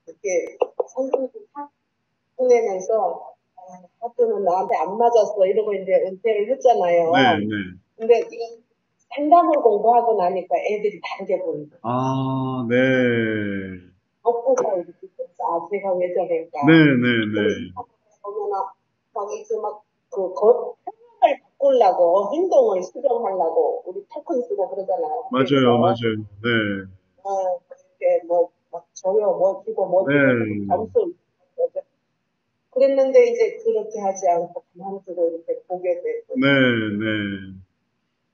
이렇게 선생님이 학교내면서 학교는 나한테 안 맞았어 이러고 이제 은퇴를 했잖아요. 네, 네. 근데 이 상담을 공부하고 나니까 애들이 다르게 보이고 아, 네. 엇보고 이렇게 아 제가 왜 저럴까. 네, 네, 그리고 네. 보면 막 이렇게 막그 행동을 바꾸려고 행동을 수정하려고 우리 토큰 쓰고 그러잖아요 맞아요, 학교에서. 맞아요. 네. 이렇게 막 줘요 뭐 주고 네, 점수 그랬는데 이제 그렇게 하지 않고 그만두고 이렇게 보게 되고 네, 네.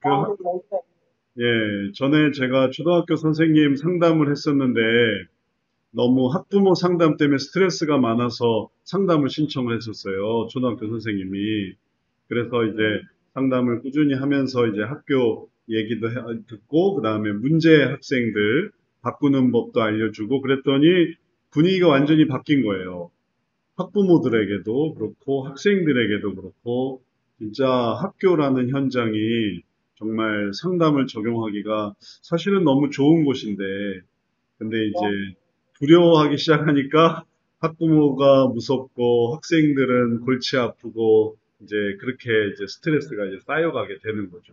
그, 마음이 멈춰. 예, 전에 제가 초등학교 선생님 상담을 했었는데, 너무 학부모 상담 때문에 스트레스가 많아서 상담을 신청을 했었어요. 초등학교 선생님이. 그래서 이제 상담을 꾸준히 하면서 이제 학교 얘기도 듣고, 그 다음에 문제 학생들 바꾸는 법도 알려주고, 그랬더니 분위기가 완전히 바뀐 거예요. 학부모들에게도 그렇고, 학생들에게도 그렇고, 진짜 학교라는 현장이 정말 상담을 적용하기가 사실은 너무 좋은 곳인데, 근데 이제 두려워하기 시작하니까 학부모가 무섭고 학생들은 골치 아프고 이제 그렇게 이제 스트레스가 이제 쌓여가게 되는 거죠.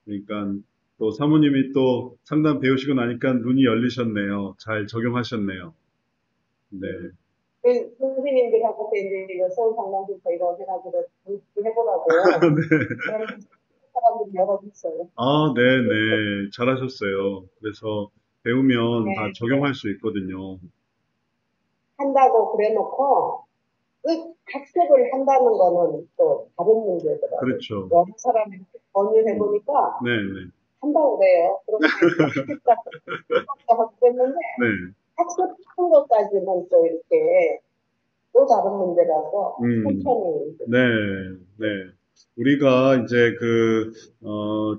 그러니까 또 사모님이 또 상담 배우시고 나니까 눈이 열리셨네요. 잘 적용하셨네요. 네. 선생님들하고 이제 이거 서울 상담센터 이거 해가지고 해보라고 네. 그런 사람들이 여러 있어요. 아, 네, 네. 잘하셨어요. 그래서 배우면 다 네. 적용할 수 있거든요. 한다고 그래놓고 그 학습을 한다는 거는 또 다른 문제더라고요. 그렇죠. 여러 사람이 권유해보니까 네, 네. 한다고 그래요. 그런데 이제 하겠다고 하고 그랬는데 네. 학습한 것까지는 또 이렇게 또 다른 문제라서 음. 천천히 이제 네, 네. 우리가 이제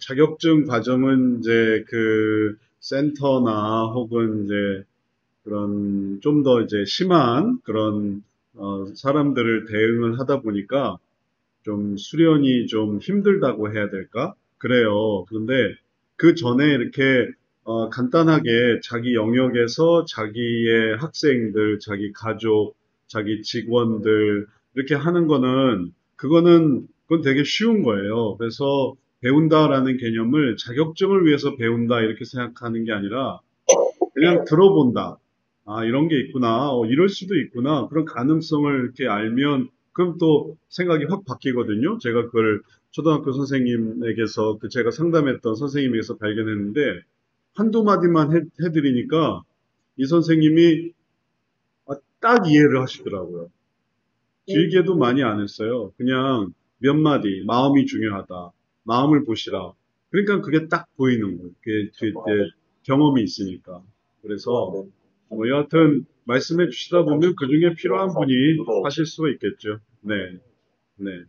자격증 과정은 이제 그 센터나 혹은 이제 그런 좀 더 이제 심한 그런, 사람들을 대응을 하다 보니까 좀 수련이 좀 힘들다고 해야 될까? 그래요. 그런데 그 전에 이렇게, 간단하게 자기 영역에서 자기의 학생들, 자기 가족, 자기 직원들, 이렇게 하는 거는, 그건 되게 쉬운 거예요. 그래서 배운다라는 개념을 자격증을 위해서 배운다, 이렇게 생각하는 게 아니라, 그냥 들어본다. 아, 이런 게 있구나. 이럴 수도 있구나. 그런 가능성을 이렇게 알면, 그럼 또 생각이 확 바뀌거든요. 제가 그걸 초등학교 선생님에게서, 제가 상담했던 선생님에게서 발견했는데, 한두 마디만 해드리니까, 이 선생님이 딱 이해를 하시더라고요. 길게도 많이 안 했어요. 그냥 몇 마디, 마음이 중요하다. 마음을 보시라. 그러니까 그게 딱 보이는 거예요. 그게 이제 경험이 있으니까. 그래서 뭐 여하튼 말씀해 주시다 보면 그 중에 필요한 분이 하실 수가 있겠죠. 네, 네.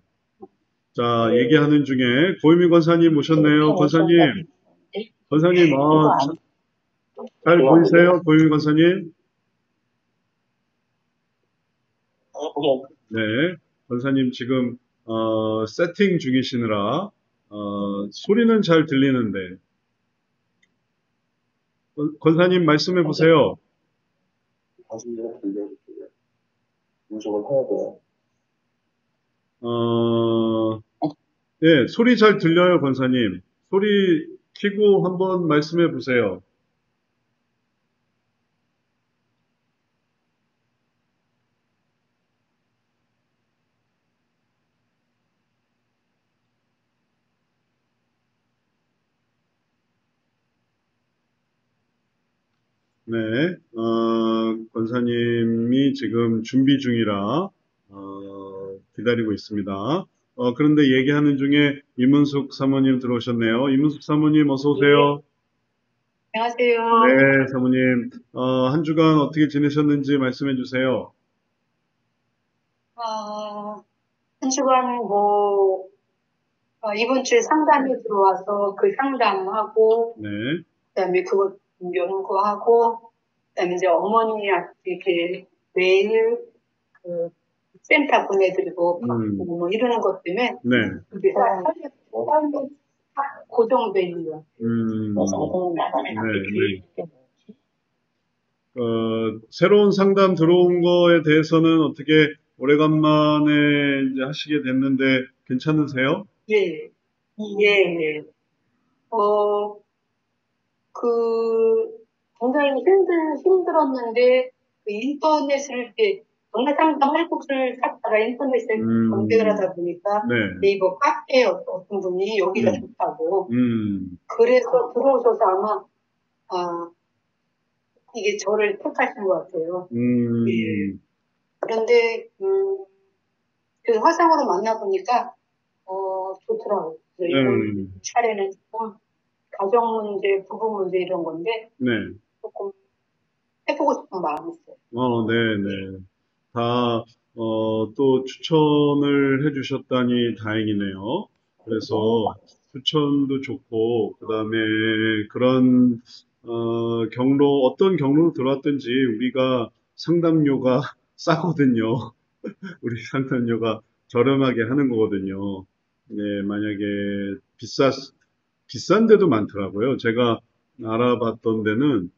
자, 얘기하는 중에 고유미 권사님 오셨네요. 권사님, 권사님, 잘 보이세요? 고유미 권사님? 네, 권사님 지금 세팅 중이시느라 소리는 잘 들리는데 권사님 말씀해 보세요. 어, 예, 소리 잘 들려요, 권사님. 소리 키고 한번 말씀해 보세요. 네, 권사님이 지금 준비 중이라 기다리고 있습니다. 그런데 얘기하는 중에 이문숙 사모님 들어오셨네요. 이문숙 사모님 어서 오세요. 안녕하세요. 네, 사모님. 한 주간 어떻게 지내셨는지 말씀해 주세요. 한 주간 이번 주에 상담이 들어와서 그 상담하고, 네, 그다음에 그거 연구하고, 그다음에 이제 어머니한테 이렇게 매일 그 센터 보내드리고 바꾸고 뭐 이러는 것 때문에 네, 그게 삶이 딱 고정돼 있는 것 같아요. 네, 네. 새로운 상담 들어온 거에 대해서는 어떻게 오래간만에 이제 하시게 됐는데 괜찮으세요? 예, 예, 예. 어, 그, 굉장히 힘들었는데, 그 인터넷을 이렇게, 정말 상담할 곳을 찾다가 인터넷에 검색을 음, 하다 보니까, 네, 네이버 카페에 어떤 분이 여기가 음, 좋다고, 음, 그래서 들어오셔서 아마, 아, 이게 저를 택하신 것 같아요. 예. 음, 그런데, 그 화상으로 만나보니까, 좋더라고요. 이번 네, 차례는 조금 가정 문제, 부부 문제 이런 건데, 네. 조금 해보고 싶은 마음이 있어요. 네, 예. 네. 다, 또 추천을 해주셨다니 다행이네요. 그래서 추천도 좋고, 그 다음에 그런, 어떤 경로로 들어왔든지 우리가 상담료가 싸거든요. 우리 상담료가 저렴하게 하는 거거든요. 네, 만약에 비싼 데도 많더라고요. 제가 알아봤던 데는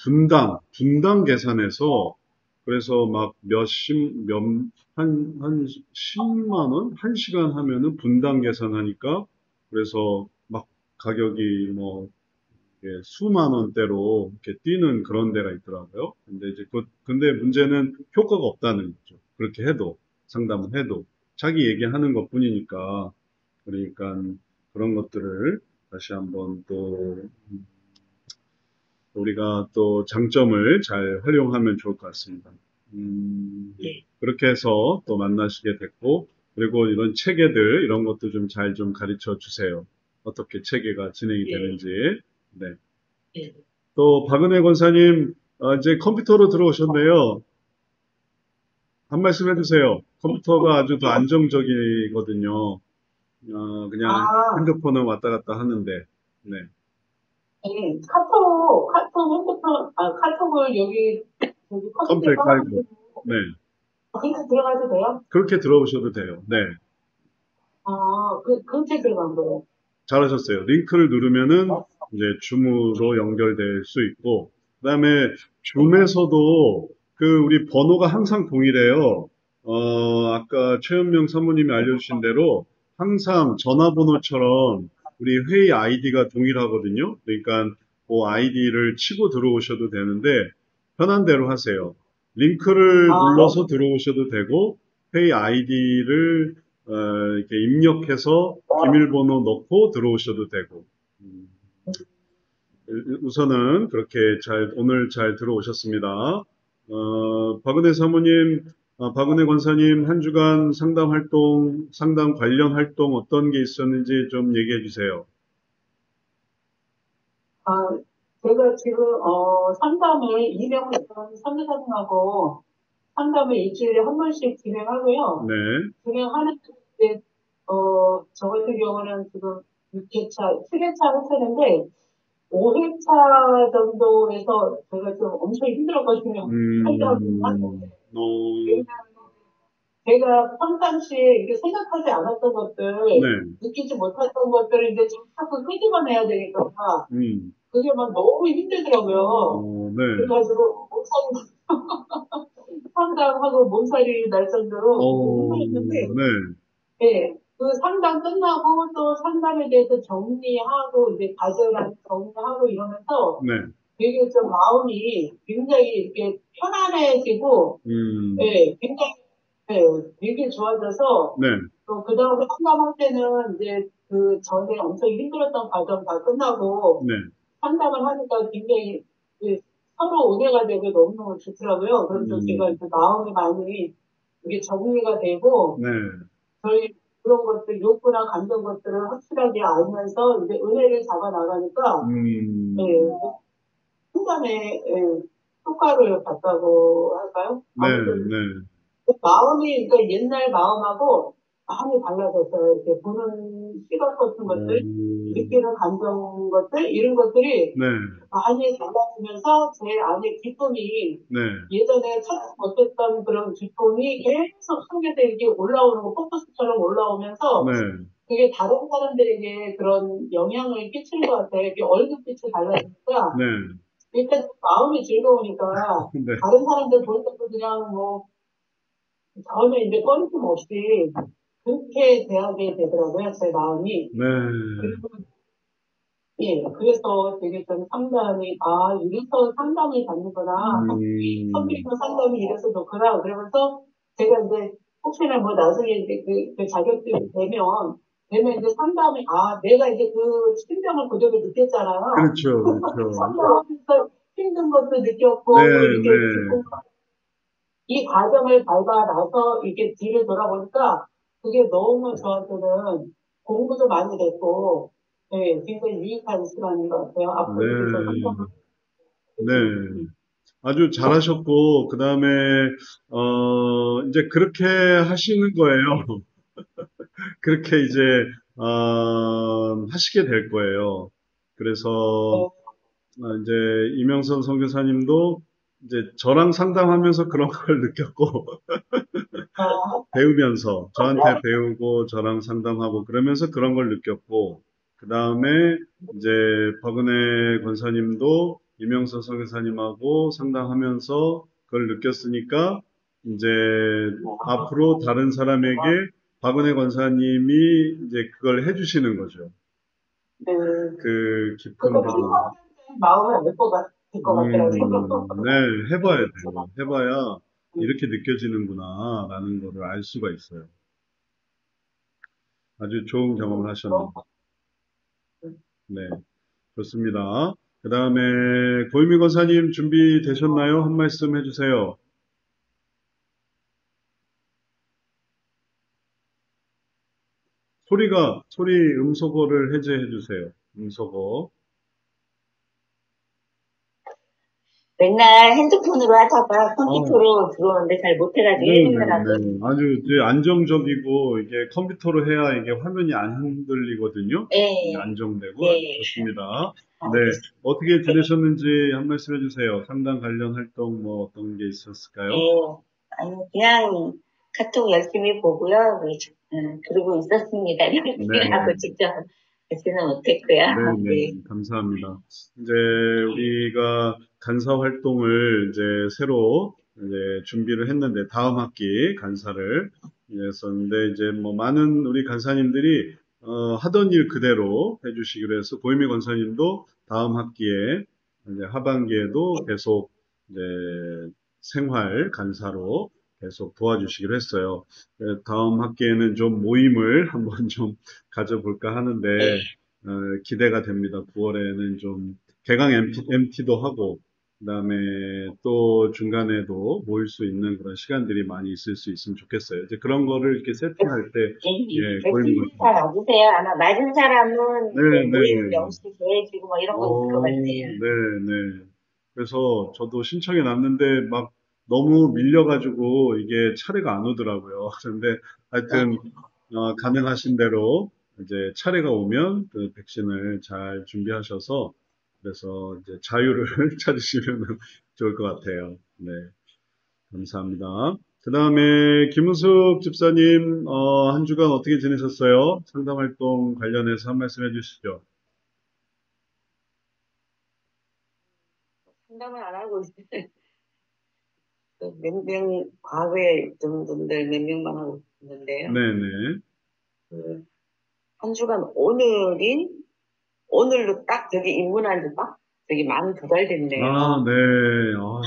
분당 계산해서, 그래서 막 한 10만 원? 1시간 하면은 분당 계산하니까, 그래서 막 가격이 뭐, 수만 원대로 이렇게 뛰는 그런 데가 있더라고요. 근데 문제는 효과가 없다는 거죠. 그렇게 해도, 상담을 해도. 자기 얘기하는 것 뿐이니까, 그러니까 그런 것들을 다시 한번 또 우리가 또 장점을 잘 활용하면 좋을 것 같습니다. 예. 그렇게 해서 또 만나시게 됐고, 그리고 이런 체계들, 이런 것도 좀 잘 좀 가르쳐 주세요. 어떻게 체계가 진행이 예. 되는지. 네. 예. 또, 박은혜 권사님, 이제 컴퓨터로 들어오셨네요. 한 말씀 해주세요. 컴퓨터가 아주 더 안정적이거든요. 그냥 아, 핸드폰은 왔다 갔다 하는데, 네. 예. 핸드폰, 카톡을 여기 컴퓨터에 컴팩 깔고, 깔아가지고, 네. 그냥 들어가도 돼요? 그렇게 들어오셔도 돼요. 네. 그렇게 들어간 거예요. 잘하셨어요. 링크를 누르면은 이제 줌으로 연결될 수 있고, 그다음에 줌에서도 그 우리 번호가 항상 동일해요. 아까 최현명 사모님이 알려주신 대로 항상 전화번호처럼 우리 회의 아이디가 동일하거든요. 그러니까 그 아이디를 치고 들어오셔도 되는데 편한 대로 하세요. 링크를 아, 눌러서 들어오셔도 되고 회의 아이디를 이렇게 입력해서 비밀번호 넣고 들어오셔도 되고. 음, 우선은 그렇게 오늘 잘 들어오셨습니다. 박은혜 사모님, 박은혜 권사님, 한 주간 상담 관련 활동 어떤 게 있었는지 좀 얘기해 주세요. 아, 제가 지금, 상담을, 이명을 선교사님하고 상담을 일주일에 한 번씩 진행하고요. 네, 진행하는, 데 저 같은 경우는 지금 6회차, 7회차 회차인데, 5회차 정도에서 제가 좀 엄청 힘들었거든요. 상담을 하는데. 음, 제가 평상시에 이렇게 생각하지 않았던 것들, 네, 느끼지 못했던 것들을 이제 자꾸 끄집어내야 되니까, 음, 그게 막 너무 힘들더라고요. 네, 그래가지고, 상담하고 몸살이 날 정도로 그렇게 힘들었는데, 네, 예, 그 상담 끝나고 또 상담에 대해서 정리하고, 이제 과제랑 정리하고 이러면서 네, 되게 좀 마음이 굉장히 이렇게 편안해지고, 음, 예, 굉장히, 예, 되게 좋아져서, 네, 또 그 다음에 상담할 때는 이제 그 전에 엄청 힘들었던 과정 다 끝나고 네, 상담을 하니까 굉장히 그 서로 은혜가 되고 너무너무 좋더라고요. 그래서 제가 음, 이제 마음이 많이 이게 정리가 되고 네. 저희 그런 것들, 욕구나 감정 것들을 확실하게 알면서 이제 은혜를 잡아 나가니까 예, 음, 상담에 예, 효과를 봤다고 할까요? 네, 아무튼 네, 마음이, 그러니까 옛날 마음하고 많이 달라졌어요. 이렇게 보는 시각 같은 것들, 느끼는 감정 것들, 이런 것들이 네, 많이 달라지면서 제 안에 기쁨이 네, 예전에 찾지 못했던 그런 기쁨이 계속 숨겨져 이렇게 올라오는 거, 포커스처럼 올라오면서 네, 그게 다른 사람들에게 그런 영향을 끼치는 것 같아요. 이렇게 얼굴빛이 달라지니까 네, 일단 마음이 즐거우니까 네, 다른 사람들 볼 때도 그냥 뭐 전혀 이제 꺼리낌 없이 그렇게 대하게 되더라고요, 제 마음이. 네, 그리고 예, 그래서 되게 좀 상담이, 아, 이래서 상담이 받는구나. 음, 선비도 상담이 이래서 좋구나. 그러면서 제가 이제 혹시나 뭐 나중에 이제 그 자격증이 되면 이제 상담이, 아, 내가 이제 그 심정을 그대로 느꼈잖아요. 그렇죠, 그렇죠. 상담하면서 힘든 것도 네, 느꼈고, 또 이렇게 네, 지금 이 과정을 밟아 나서 이렇게 뒤를 돌아보니까 그게 너무 저한테는 공부도 많이 됐고, 네, 굉장히 유익한 시간인 것 같아요. 앞으로 이렇게 저 네, 상담을 네. 할지. 아주 잘하셨고, 그 다음에, 이제 그렇게 하시는 거예요. 그렇게 이제, 하시게 될 거예요. 그래서, 어, 이제, 이명선 선교사님도 이제 저랑 상담하면서 그런 걸 느꼈고, 어, 배우면서, 저한테 배우고, 저랑 상담하고, 그러면서 그런 걸 느꼈고, 그 다음에 이제 박은혜 권사님도 이명선 선교사님하고 상담하면서 그걸 느꼈으니까, 이제 앞으로 다른 사람에게 박은혜 권사님이 이제 그걸 해주시는 거죠. 네. 그 깊은 그거 부분. 필요한 마음을 알 것 같더라고요. 네, 해봐야 돼요. 해봐야 이렇게 느껴지는구나, 라는 거를 알 수가 있어요. 아주 좋은 경험을 하셨네요. 네, 좋습니다. 그 다음에 고유미 권사님 준비되셨나요? 한 말씀 해주세요. 소리 음소거를 해제해 주세요. 음소거. 맨날 핸드폰으로 하다가 어, 컴퓨터로 들어오는데 잘 못해가지고 1분이라도. 네네네. 아주 이제 안정적이고 이게 컴퓨터로 해야 이게 화면이 안 흔들리거든요. 이게 예, 안정되고 아주 예. 좋습니다. 네, 알겠습니다. 어떻게 지내셨는지 한 말씀 해주세요. 상담 관련 활동 뭐 어떤 게 있었을까요? 예. 아니, 그냥 카톡 열심히 보고요. 그러고 있었습니다. 열심히 네. 하고 직접 하지는 못했고요. 네. 네네, 감사합니다. 이제 우리가 간사 활동을 이제 새로 이제 준비를 했는데 다음 학기 간사를 했었는데 이제 뭐 많은 우리 간사님들이 하던 일 그대로 해주시기로 해서 고유미 권사님도 다음 학기에 이제 하반기에도 계속 이제 생활 간사로 계속 도와주시기로 했어요. 다음 학기에는 좀 모임을 한번 좀 가져볼까 하는데 예. 기대가 됩니다. 9월에는 좀 개강 MT도 하고 그다음에 또 중간에도 모일 수 있는 그런 시간들이 많이 있을 수 있으면 좋겠어요. 이제 그런 거를 이렇게 세팅할 때 예, 고객님 열심히 잘 와주세요. 아마 맞은 사람은 네, 이제 모임 네. 명시 해주고 뭐 이런 거 있을 것 같아요. 네, 네. 그래서 저도 신청해 놨는데 막 너무 밀려가지고 이게 차례가 안 오더라고요. 그런데 하여튼 가능하신 대로 이제 차례가 오면 그 백신을 잘 준비하셔서 그래서 이제 자유를 찾으시면 좋을 것 같아요. 네, 감사합니다. 그 다음에 김은숙 집사님 한 주간 어떻게 지내셨어요? 상담 활동 관련해서 한 말씀 해주시죠. 상담을 안 하고 있어요. 몇 명, 과거에 있던 분들 몇 명만 하고 있는데요. 네네. 그, 한 주간 오늘로 딱 저기 입문한 지 딱 저기 만 2달 아, 됐네요. 네. 아,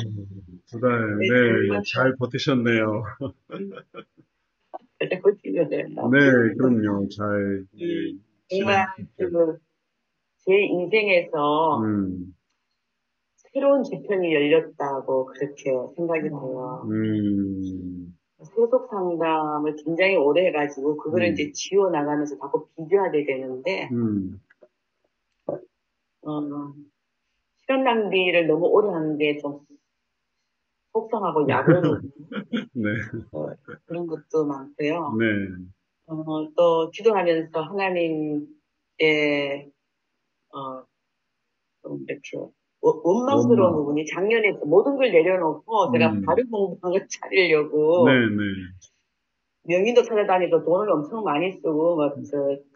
두 달, 네, 네. 정말 잘 버티셨네요. 잘고치거든요. 네, 그럼요. 잘, 네, 정말 진행하셨죠. 그, 제 인생에서 음, 새로운 지편이 열렸다고 그렇게 생각이 돼요. 음, 세속 상담을 굉장히 오래 해가지고 그거를 이제 음, 지워나가면서 자꾸 비교하게 되는데, 음, 어, 시간 낭비를 너무 오래 하는 게 좀 속상하고 야고르고 네, 그런 것도 많고요. 네, 또 기도하면서 하나님의 좀 이렇게 원망스러운 원망. 부분이 작년에 모든 걸 내려놓고 제가 음, 바른 공방을 네, 차리려고 네, 명인도 찾아다니고 돈을 엄청 많이 쓰고,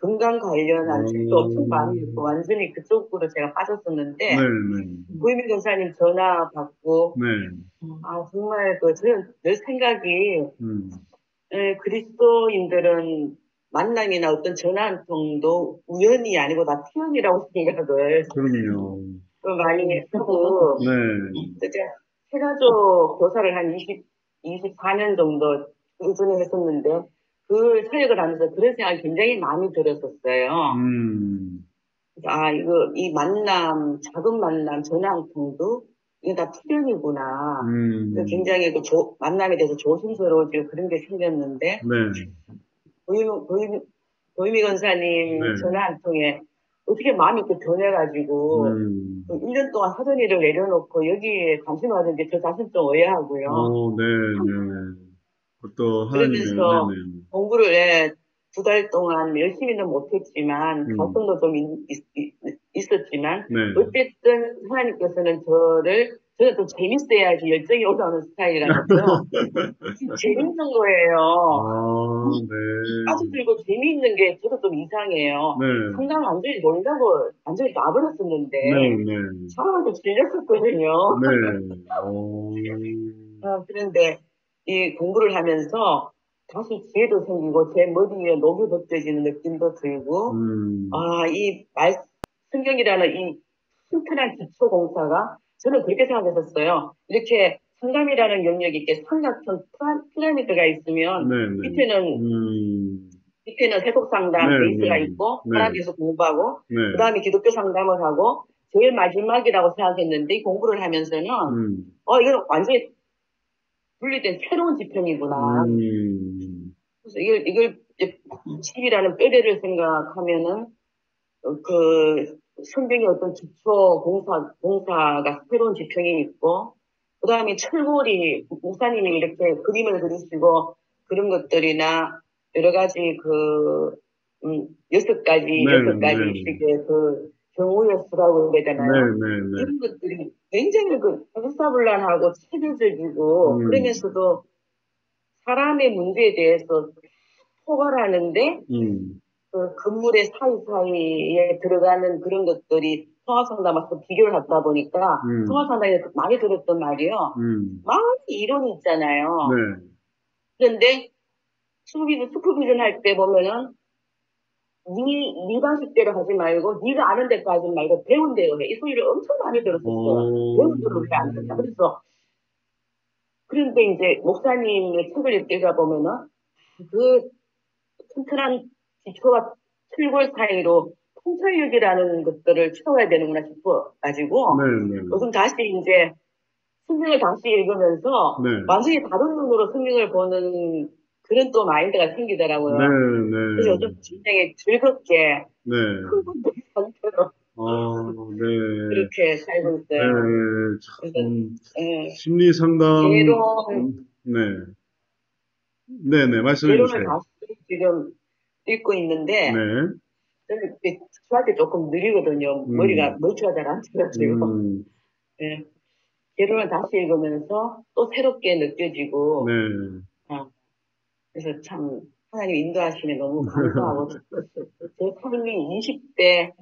건강 관련한 책도 엄청 많이 읽고, 완전히 그쪽으로 제가 빠졌었는데, 네. 고유미 권사님 전화 받고, 네. 정말 저는 늘 생각이, 음. 그리스도인들은 만남이나 어떤 전화 한 통도 우연이 아니고 다 태연이라고 생각을 그럼요. 많이 하고, 네. 제가 세가족 교사를 한 24년 정도 꾸준히 했었는데, 그 사역을 하면서 그런 생각이 굉장히 많이 들었었어요. 이 만남, 작은 만남, 전화 한 통도 이게 다 필연이구나. 굉장히 만남에 대해서 조심스러워지고 그런 게 생겼는데, 네. 고유미 권사님 네. 전화 한 통에 어떻게 마음이 또 변해가지고, 1년 동안 하던 일을 내려놓고 여기에 관심을 하는데 저 자신 좀 오해하고요. 또 그러면서 하나님의, 공부를 2달 동안 열심히는 못했지만, 갈등도 좀 있었지만, 어쨌든 하나님께서는 저는 좀 재밌어야지 열정이 올라오는 스타일이라서요. 재밌는 거예요. 빠져들고 재미있는 게 저도 좀 이상해요. 상담 완전히 놀라고 완전히 놔버렸었는데, 사람한테 질렸었거든요. 그런데 이 공부를 하면서 다시 지혜도 생기고 제 머리에 녹이 벗겨지는 느낌도 들고, 성경이라는 이 튼튼한 기초 공사가 저는 그렇게 생각했었어요. 이렇게 상담이라는 영역이 이렇게 삼각형 피라미드가 있으면 밑에는 세속 상담 베이스가 있고 하나님께서 공부하고 그 다음에 기독교 상담을 하고 제일 마지막이라고 생각했는데 이 공부를 하면서는 이건 완전히 분리된 새로운 지평이구나. 그래서 이걸 집이라는 뼈대를 생각하면은 성경의 어떤 기초 공사가 새로운 지평이 있고, 그 다음에 철골이, 목사님이 이렇게 그림을 그리시고, 그런 것들이나, 여러 가지 여섯 가지씩의 경우의 수라고 해야 되나요? 이런 것들이 굉장히 일사불란하고 체계적이고, 그러면서도 사람의 문제에 대해서 포괄하는데, 건물의 사이사이에 들어가는 그런 것들이 통합상담하고 비교를 하다 보니까 통합상담에 많이 들었던 말이요. 많은 이론이 있잖아요. 그런데 슈퍼비전 할 때 보면은 네 방식대로 하지 말고 네가 아는 데까지 하지 말고 배운 대로 해. 이 소리를 엄청 많이 들었었어요. 배운 대로 왜 안 된다. 그런데 이제 목사님의 책을 읽다 보면은 튼튼한 기초와 철골 사이로 통찰력이라는 것들을 채워야 되는구나 싶어가지고, 요즘 다시 이제 성경을 다시 읽으면서 완전히 다른 눈으로 성경을 보는 그런 또 마인드가 생기더라고요. 그래서 요즘 굉장히 즐겁게 흥분된 상태로 그렇게 살고 있어요. 심리 상담, 말씀해 개론을 주세요. 다시 지금 읽고 있는데, 저는 저한테 조금 느리거든요. 머리가 멀티가 잘 안 돼가지고. 개론을 다시 읽으면서 또 새롭게 느껴지고, 그래서 참 하나님 인도하시면 너무 감사하고, 제 삶이 20대,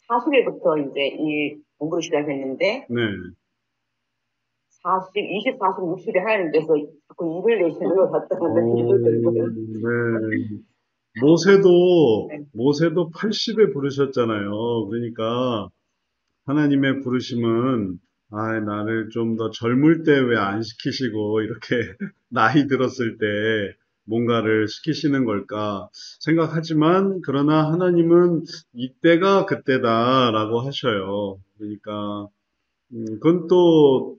40대부터 이제 이 공부를 시작했는데, 20, 40, 60에 하나님께서 자꾸 일을 내시는 것 같다는 느낌도 들고요. 모세도 80에 부르셨잖아요. 그러니까 하나님의 부르심은 나를 좀 더 젊을 때 왜 안 시키시고 이렇게 나이 들었을 때 뭔가를 시키시는 걸까 생각하지만 그러나 하나님은 이때가 그때다라고 하셔요. 그러니까 그건 또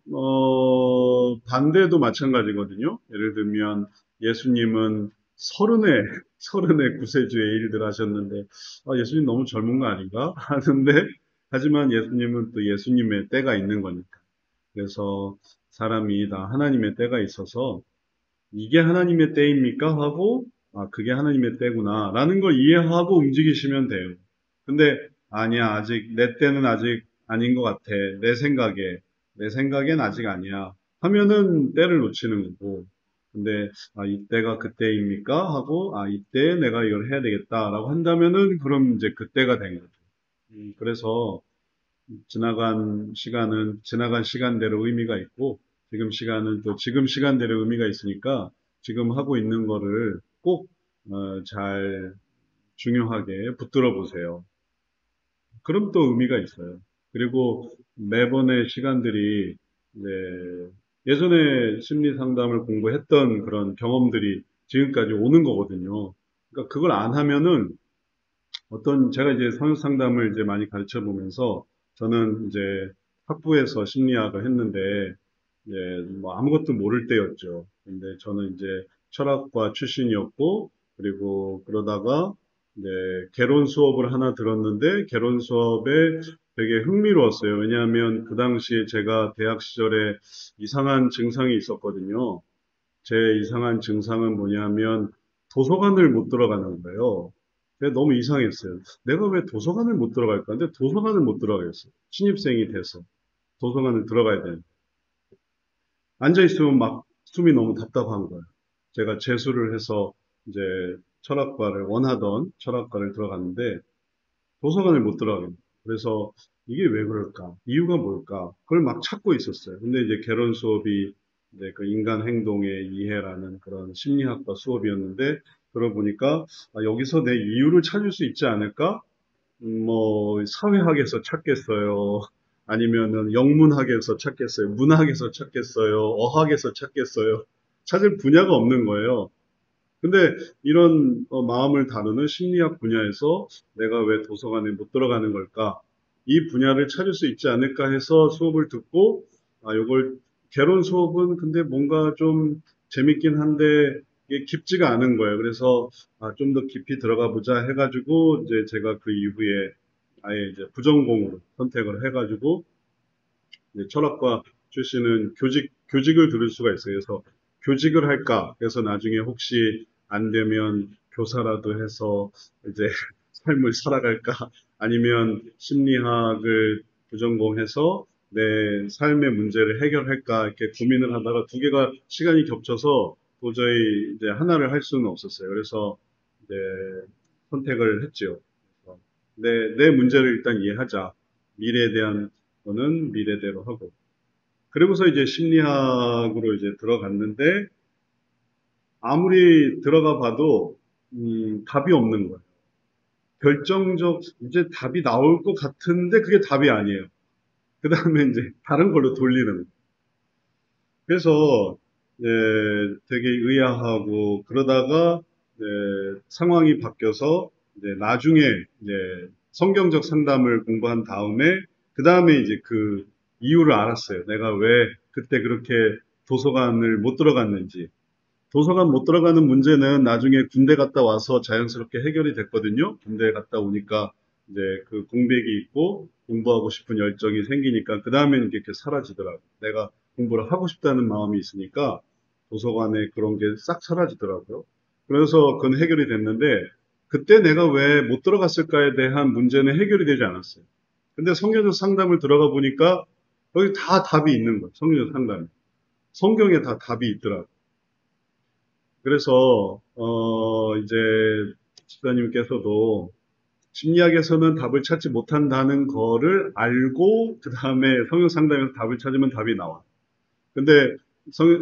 반대도 마찬가지거든요. 예를 들면 예수님은 서른에 구세주의 일들 하셨는데 예수님 너무 젊은 거 아닌가 하는데 하지만 예수님은 또 예수님의 때가 있는 거니까. 그래서 사람이 다 하나님의 때가 있어서 이게 하나님의 때입니까 하고 그게 하나님의 때구나 라는 걸 이해하고 움직이시면 돼요. 근데 아니야, 아직 내 때는 아직 아닌 것 같아. 내 생각엔 아직 아니야 하면은 때를 놓치는 거고, 근데 이때가 그때입니까? 하고 이때 내가 이걸 해야 되겠다라고 한다면은 그럼 이제 그때가 된 거죠. 그래서 지나간 시간은 지나간 시간대로 의미가 있고 지금 시간은 또 지금 시간대로 의미가 있으니까 지금 하고 있는 거를 꼭 잘 중요하게 붙들어 보세요. 그럼 또 의미가 있어요. 그리고 매번의 시간들이 이제 예전에 심리 상담을 공부했던 그런 경험들이 지금까지 오는 거거든요. 그러니까 그걸 안 하면은 제가 이제 성역 상담을 이제 많이 가르쳐 보면서 저는 이제 학부에서 심리학을 했는데 이제 뭐 아무것도 모를 때였죠. 근데 저는 이제 철학과 출신이었고 그리고 그러다가 이제 개론 수업을 하나 들었는데 개론 수업에 되게 흥미로웠어요. 왜냐하면 그 당시에 제가 대학 시절에 이상한 증상이 있었거든요. 제 이상한 증상은 뭐냐면 도서관을 못 들어가는 거예요. 그게 너무 이상했어요. 내가 왜 도서관을 못 들어갈까? 근데 도서관을 못 들어가겠어요. 신입생이 돼서 도서관을 들어가야 되는데 앉아있으면 막 숨이 너무 답답한 거예요. 제가 재수를 해서 이제 철학과를 원하던 철학과를 들어갔는데 도서관을 못 들어가겠네요. 그래서 이게 왜 그럴까? 이유가 뭘까? 그걸 막 찾고 있었어요. 근데 이제 개론 수업이 이제 그 인간 행동의 이해라는 그런 심리학과 수업이었는데 들어보니까 여기서 내 이유를 찾을 수 있지 않을까? 뭐 사회학에서 찾겠어요. 아니면은 영문학에서 찾겠어요. 문학에서 찾겠어요. 어학에서 찾겠어요. 찾을 분야가 없는 거예요. 근데 이런 마음을 다루는 심리학 분야에서 내가 왜 도서관에 못 들어가는 걸까? 이 분야를 찾을 수 있지 않을까 해서 수업을 듣고 요걸 개론 수업은 근데 뭔가 좀 재밌긴 한데 이게 깊지가 않은 거예요. 그래서 좀 더 깊이 들어가 보자 해가지고 이제 제가 그 이후에 아예 이제 부전공으로 선택을 해가지고 이제 철학과 출신은 교직을 들을 수가 있어요. 그래서 교직을 할까? 그래서 나중에 혹시 안 되면 교사라도 해서 이제 삶을 살아갈까? 아니면 심리학을 부전공해서 내 삶의 문제를 해결할까? 이렇게 고민을 하다가 두 개가 시간이 겹쳐서 도저히 이제 하나를 할 수는 없었어요. 그래서 이제 선택을 했죠. 그래서 내 문제를 일단 이해하자. 미래에 대한 거는 미래대로 하고. 그리고서 이제 심리학으로 이제 들어갔는데 아무리 들어가 봐도 답이 없는 거예요. 이제 답이 나올 것 같은데 그게 답이 아니에요. 그 다음에 이제 다른 걸로 돌리는 거예요. 그래서 되게 의아하고 그러다가 상황이 바뀌어서 나중에 이제 성경적 상담을 공부한 다음에 그 다음에 이제 그 이유를 알았어요. 내가 왜 그때 그렇게 도서관을 못 들어갔는지. 도서관 못 들어가는 문제는 나중에 군대 갔다 와서 자연스럽게 해결이 됐거든요. 군대 갔다 오니까 이제 그 공백이 있고 공부하고 싶은 열정이 생기니까 그 다음에는 이렇게 사라지더라고요. 내가 공부를 하고 싶다는 마음이 있으니까 도서관에 그런 게 싹 사라지더라고요. 그래서 그건 해결이 됐는데 그때 내가 왜 못 들어갔을까에 대한 문제는 해결이 되지 않았어요. 근데 성경적 상담을 들어가 보니까 여기 다 답이 있는 거예요. 성경적 상담에. 성경에 다 답이 있더라고요. 그래서 이제 집사님께서도 심리학에서는 답을 찾지 못한다는 거를 알고 그 다음에 성경 상담에서 답을 찾으면 답이 나와. 근데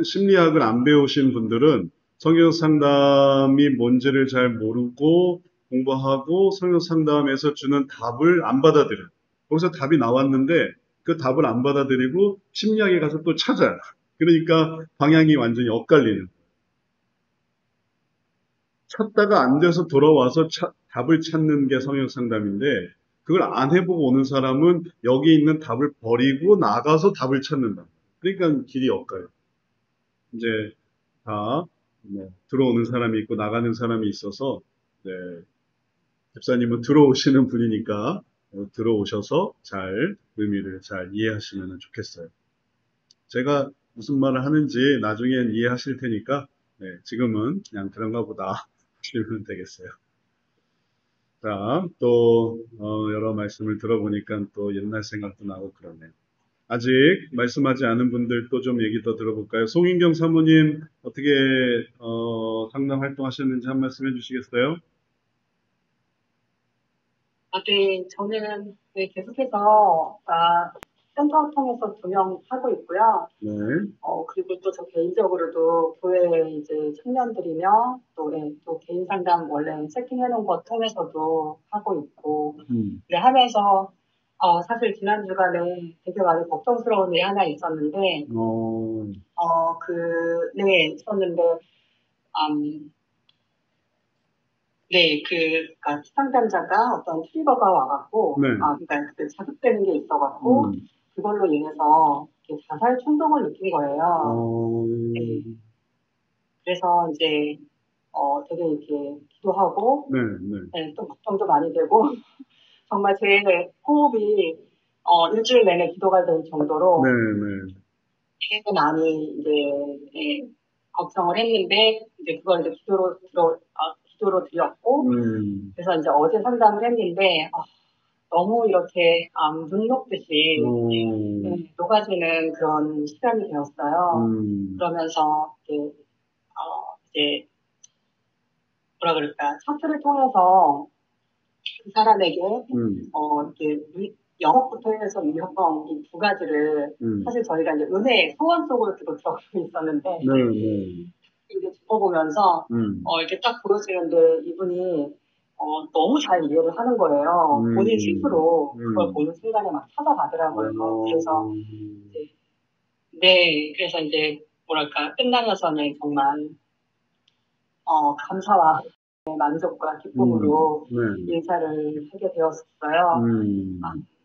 심리학을 안 배우신 분들은 성경 상담이 뭔지를 잘 모르고 공부하고 성경 상담에서 주는 답을 안 받아들여요. 거기서 답이 나왔는데 그 답을 안 받아들이고 심리학에 가서 또 찾아요. 그러니까 방향이 완전히 엇갈리는. 찾다가 안 돼서 돌아와서 답을 찾는 게 성역 상담인데 그걸 안 해보고 오는 사람은 여기 있는 답을 버리고 나가서 답을 찾는다. 그러니까 길이 엇가요. 이제 다 들어오는 사람이 있고 나가는 사람이 있어서 네, 집사님은 들어오시는 분이니까 들어오셔서 잘 의미를 잘 이해하시면 좋겠어요. 제가 무슨 말을 하는지 나중엔 이해하실 테니까 지금은 그냥 그런가 보다 하시면 되겠어요. 자, 또 여러 말씀을 들어보니까 또 옛날 생각도 나고 그러네요. 아직 말씀하지 않은 분들도 좀 얘기 더 들어볼까요? 송인경 사모님 어떻게 상담 활동하셨는지 한 말씀 해주시겠어요? 네, 저는 계속해서 센터 통해서 2명 하고 있고요. 네. 그리고 또 저 개인적으로도 교회 이제 청년들이며 또 개인 상담 원래 세팅해놓은 거 통해서도 하고 있고, 네, 하면서 사실 지난 주간에 되게 많이 걱정스러운 일이 하나 있었는데, 네, 있었는데, 네, 상담자가 어떤 트리거가 와갖고, 네. 그러니까 자극되는 게 있어갖고, 그걸로 인해서 자살 충동을 느낀 거예요. 네. 그래서 이제, 되게 이렇게 기도하고, 네, 또 걱정도 많이 되고, 정말 제 호흡이, 일주일 내내 기도가 될 정도로, 되게 많이 이제, 네, 걱정을 했는데, 이제 그걸 이제 기도로 드렸고, 그래서 이제 어제 상담을 했는데, 너무 이렇게, 눈 녹듯이, 녹아지는 그런 시간이 되었어요. 그러면서, 이제, 뭐라 그럴까, 차트를 통해서 그 사람에게, 이렇게, 영업부터 해서 위협성 이 2가지를, 사실 저희가 이제 은혜, 소원 속으로 들어가고 있었는데, 이렇게 짚어보면서, 이렇게 딱 보여지는데, 이분이, 너무 잘 이해를 하는 거예요. 본인 스스로 그걸 보는 순간에 막 찾아가더라고요. 그래서, 네, 그래서 이제, 뭐랄까, 끝나면서는 정말, 감사와 만족과 기쁨으로 인사를 하게 되었어요.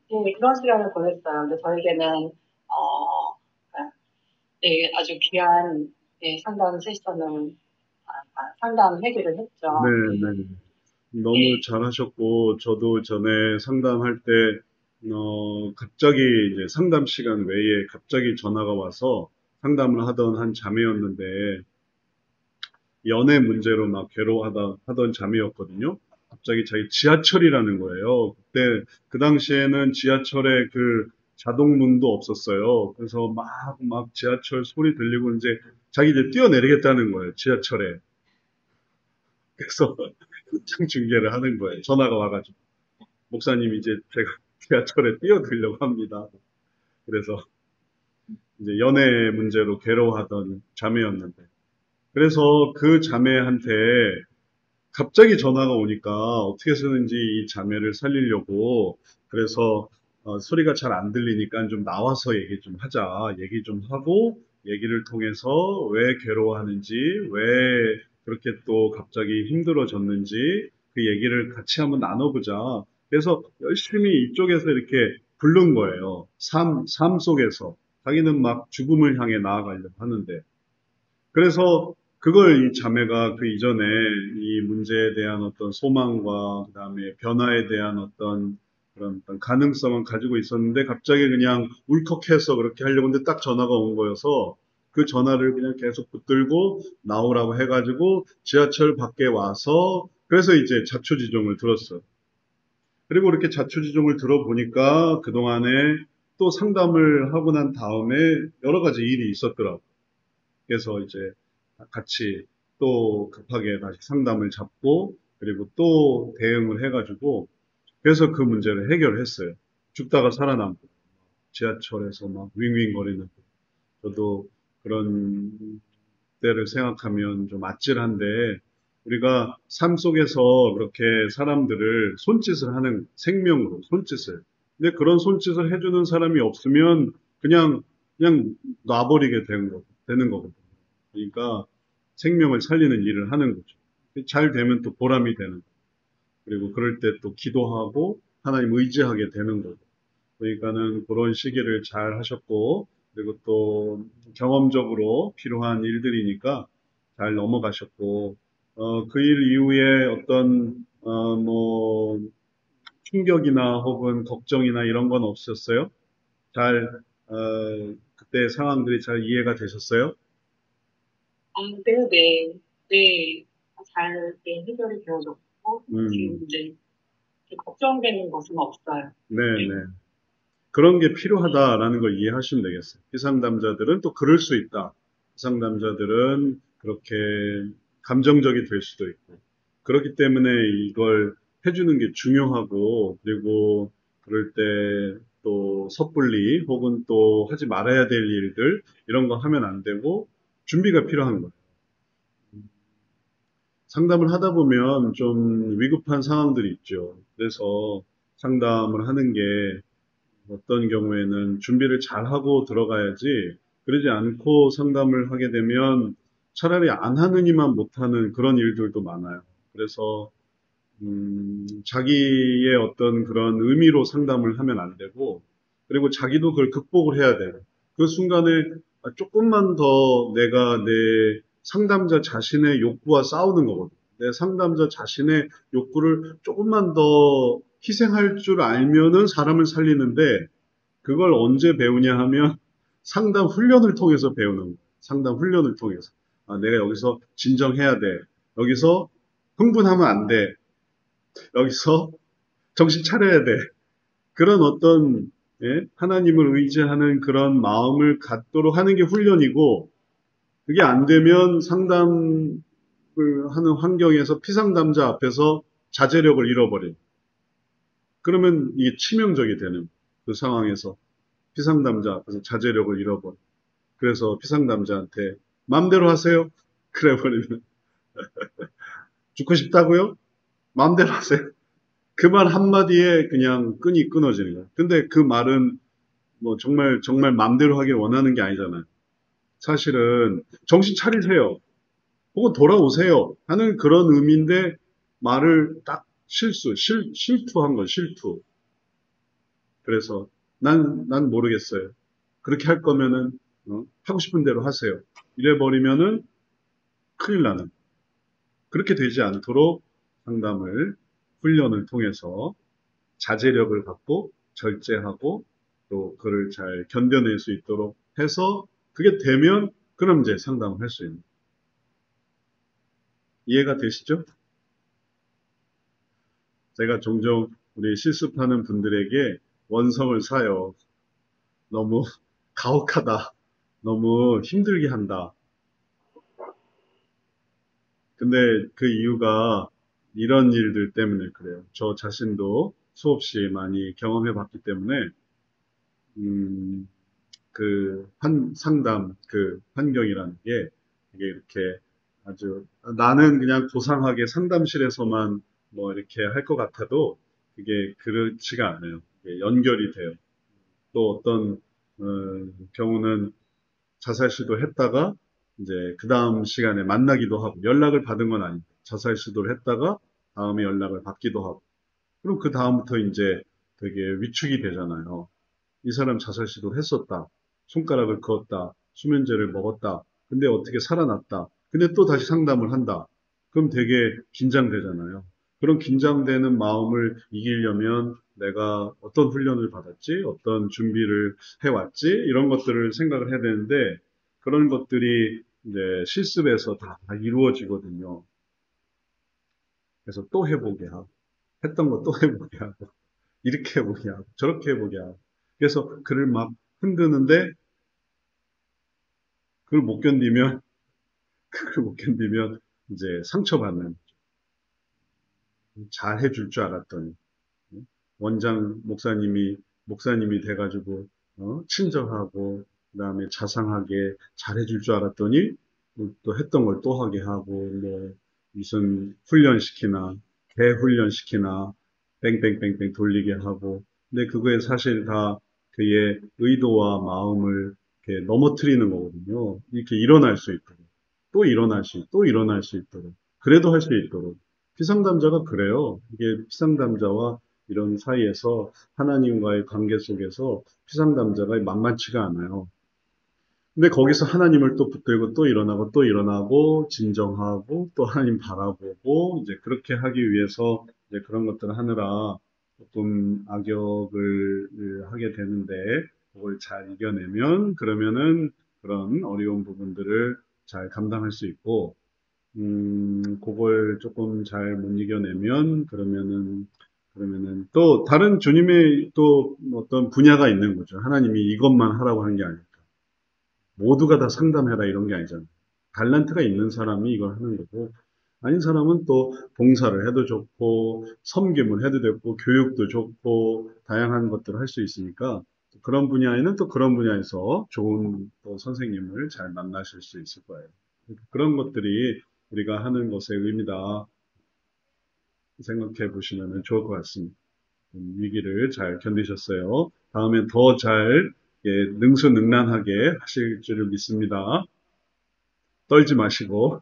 네, 그런 시간을 보냈어요. 근데 저에게는, 네, 아주 귀한 상담 세션을, 상담 회개를 했죠. 네. 너무 잘하셨고, 저도 전에 상담할 때, 갑자기 이제 상담 시간 외에 갑자기 전화가 와서 상담을 하던 한 자매였는데, 연애 문제로 막 하던 자매였거든요. 갑자기 자기 지하철이라는 거예요. 그때, 그 당시에는 지하철에 그 자동문도 없었어요. 그래서 막 지하철 소리 들리고 이제 자기 이제 뛰어내리겠다는 거예요. 지하철에. 그래서 현장 중계를 하는 거예요. 전화가 와가지고. 목사님 이제 제가 지하철에 뛰어들려고 합니다. 그래서 이제 연애 문제로 괴로워하던 자매였는데. 그래서 그 자매한테 갑자기 전화가 오니까 어떻게 해서든지 이 자매를 살리려고 그래서 소리가 잘 안 들리니까 좀 나와서 얘기 좀 하자. 얘기 좀 하고 얘기를 통해서 왜 괴로워하는지, 왜 그렇게 또 갑자기 힘들어졌는지 그 얘기를 같이 한번 나눠보자. 그래서 열심히 이쪽에서 이렇게 부른 거예요. 삶 속에서. 자기는 막 죽음을 향해 나아가려고 하는데. 그래서 그걸 이 자매가 그 이전에 이 문제에 대한 어떤 소망과 그다음에 변화에 대한 어떤 그런 어떤 가능성은 가지고 있었는데 갑자기 그냥 울컥해서 그렇게 하려고 했는데 딱 전화가 온 거여서 그 전화를 그냥 계속 붙들고 나오라고 해가지고 지하철 밖에 와서 그래서 이제 자초지종을 들었어요. 그리고 이렇게 자초지종을 들어보니까 그동안에 또 상담을 하고 난 다음에 여러 가지 일이 있었더라고요. 그래서 이제 같이 또 급하게 다시 상담을 잡고 그리고 또 대응을 해가지고 그래서 그 문제를 해결했어요. 죽다가 살아남고 지하철에서 막 윙윙거리는 저도 그런 때를 생각하면 좀 아찔한데 우리가 삶 속에서 그렇게 사람들을 손짓을 하는 생명으로 손짓을 근데 그런 손짓을 해주는 사람이 없으면 그냥 놔버리게 되는 거거든요. 그러니까 생명을 살리는 일을 하는 거죠. 잘 되면 또 보람이 되는 거고. 그리고 그럴 때 또 기도하고 하나님 의지하게 되는 거고. 그러니까는 그런 시기를 잘 하셨고, 그리고 또 경험적으로 필요한 일들이니까 잘 넘어가셨고, 그 일 이후에 어떤, 충격이나 혹은 걱정이나 이런 건 없었어요? 잘, 그때 상황들이 잘 이해가 되셨어요? 네. 네. 잘 해결이 되어졌고, 지금 이제 걱정되는 것은 없어요. 네. 그런 게 필요하다라는 걸 이해하시면 되겠어요. 피상담자들은 또 그럴 수 있다. 피상담자들은 그렇게 감정적이 될 수도 있고. 그렇기 때문에 이걸 해주는 게 중요하고, 그리고 그럴 때 또 섣불리 혹은 또 하지 말아야 될 일들, 이런 거 하면 안 되고, 준비가 필요한 거예요. 상담을 하다 보면 좀 위급한 상황들이 있죠. 그래서 상담을 하는 게 어떤 경우에는 준비를 잘 하고 들어가야지, 그러지 않고 상담을 하게 되면 차라리 안 하느니만 못하는 그런 일들도 많아요. 그래서 자기의 어떤 그런 의미로 상담을 하면 안 되고, 그리고 자기도 그걸 극복을 해야 돼요. 그 순간에 조금만 더 내가 내 상담자 자신의 욕구와 싸우는 거거든요. 내 상담자 자신의 욕구를 조금만 더 희생할 줄 알면은 사람을 살리는데, 그걸 언제 배우냐 하면 상담 훈련을 통해서 배우는 거예요. 상담 훈련을 통해서. 아, 내가 여기서 진정해야 돼. 여기서 흥분하면 안 돼. 여기서 정신 차려야 돼. 그런 어떤 하나님을 의지하는 그런 마음을 갖도록 하는 게 훈련이고, 그게 안 되면 상담을 하는 환경에서 피상담자 앞에서 자제력을 잃어버려요. 그러면 이게 치명적이 되는 그 상황에서 피상담자 앞에서 자제력을 잃어버려. 그래서 피상담자한테 마음대로 하세요. 그래버리면 죽고 싶다고요? 마음대로 하세요. 그 말 한마디에 그냥 끈이 끊어지는 거예요. 근데 그 말은 뭐 정말 마음대로 하길 원하는 게 아니잖아요. 사실은 정신 차리세요. 혹은 돌아오세요. 하는 그런 의미인데 말을 딱 실투한 거, 실투. 그래서 난 모르겠어요. 그렇게 할 거면은 하고 싶은 대로 하세요. 이래버리면은 큰일 나는. 그렇게 되지 않도록 상담을 훈련을 통해서 자제력을 갖고 절제하고 또 그를 잘 견뎌낼 수 있도록 해서 그게 되면 그럼 이제 상담을 할 수 있는. 이해가 되시죠? 제가 종종 우리 실습하는 분들에게 원성을 사요. 너무 가혹하다. 너무 힘들게 한다. 근데 그 이유가 이런 일들 때문에 그래요. 저 자신도 수없이 많이 경험해 봤기 때문에, 그 상담, 그 환경이라는 게 이게 이렇게 아주 나는 그냥 고상하게 상담실에서만 뭐 이렇게 할 것 같아도 그게 그렇지가 않아요. 이게 연결이 돼요. 또 어떤 경우는 자살 시도했다가 이제 그 다음 시간에 만나기도 하고 연락을 받은 건 아닌데 자살 시도를 했다가 다음에 연락을 받기도 하고 그럼 그 다음부터 이제 되게 위축이 되잖아요. 이 사람 자살 시도를 했었다. 손가락을 그었다. 수면제를 먹었다. 근데 어떻게 살아났다. 근데 또 다시 상담을 한다. 그럼 되게 긴장되잖아요. 그런 긴장되는 마음을 이기려면 내가 어떤 훈련을 받았지? 어떤 준비를 해왔지? 이런 것들을 생각을 해야 되는데 그런 것들이 이제 실습에서 다 이루어지거든요. 그래서 또 해보게 하고 했던 거 또 해보게 하고 이렇게 해보게 하고 저렇게 해보게 하고 그래서 그를 막 흔드는데 그걸 못 견디면 그걸 못 견디면 이제 상처받는 잘 해줄 줄 알았더니 원장 목사님이 돼가지고 친절하고 그다음에 자상하게 잘 해줄 줄 알았더니 또 했던 걸 또 하게 하고 뭐 무슨 훈련시키나 대훈련시키나 뺑뺑뺑뺑 돌리게 하고 근데 그거에 사실 다 그의 의도와 마음을 이렇게 넘어뜨리는 거거든요. 이렇게 일어날 수 있도록 또 일어날 수 있도록 그래도 할 수 있도록 피상담자가 그래요. 이게 피상담자와 이런 사이에서 하나님과의 관계 속에서 피상담자가 만만치가 않아요. 근데 거기서 하나님을 또 붙들고 또 일어나고 진정하고 또 하나님 바라보고 이제 그렇게 하기 위해서 이제 그런 것들을 하느라 조금 악역을 하게 되는데 그걸 잘 이겨내면 그러면은 그런 어려운 부분들을 잘 감당할 수 있고 그걸 조금 잘 못 이겨내면 그러면은 그러면은 또 다른 주님의 또 어떤 분야가 있는 거죠. 하나님이 이것만 하라고 하는 게 아니니까. 모두가 다 상담해라 이런 게 아니잖아요. 달란트가 있는 사람이 이걸 하는 거고, 아닌 사람은 또 봉사를 해도 좋고, 섬김을 해도 되고, 교육도 좋고, 다양한 것들을 할 수 있으니까, 그런 분야에는 또 그런 분야에서 좋은 또 선생님을 잘 만나실 수 있을 거예요. 그런 것들이 우리가 하는 것의 의미다 생각해 보시면 좋을 것 같습니다. 위기를 잘 견디셨어요. 다음엔 더 잘 능수능란하게 하실 줄을 믿습니다. 떨지 마시고.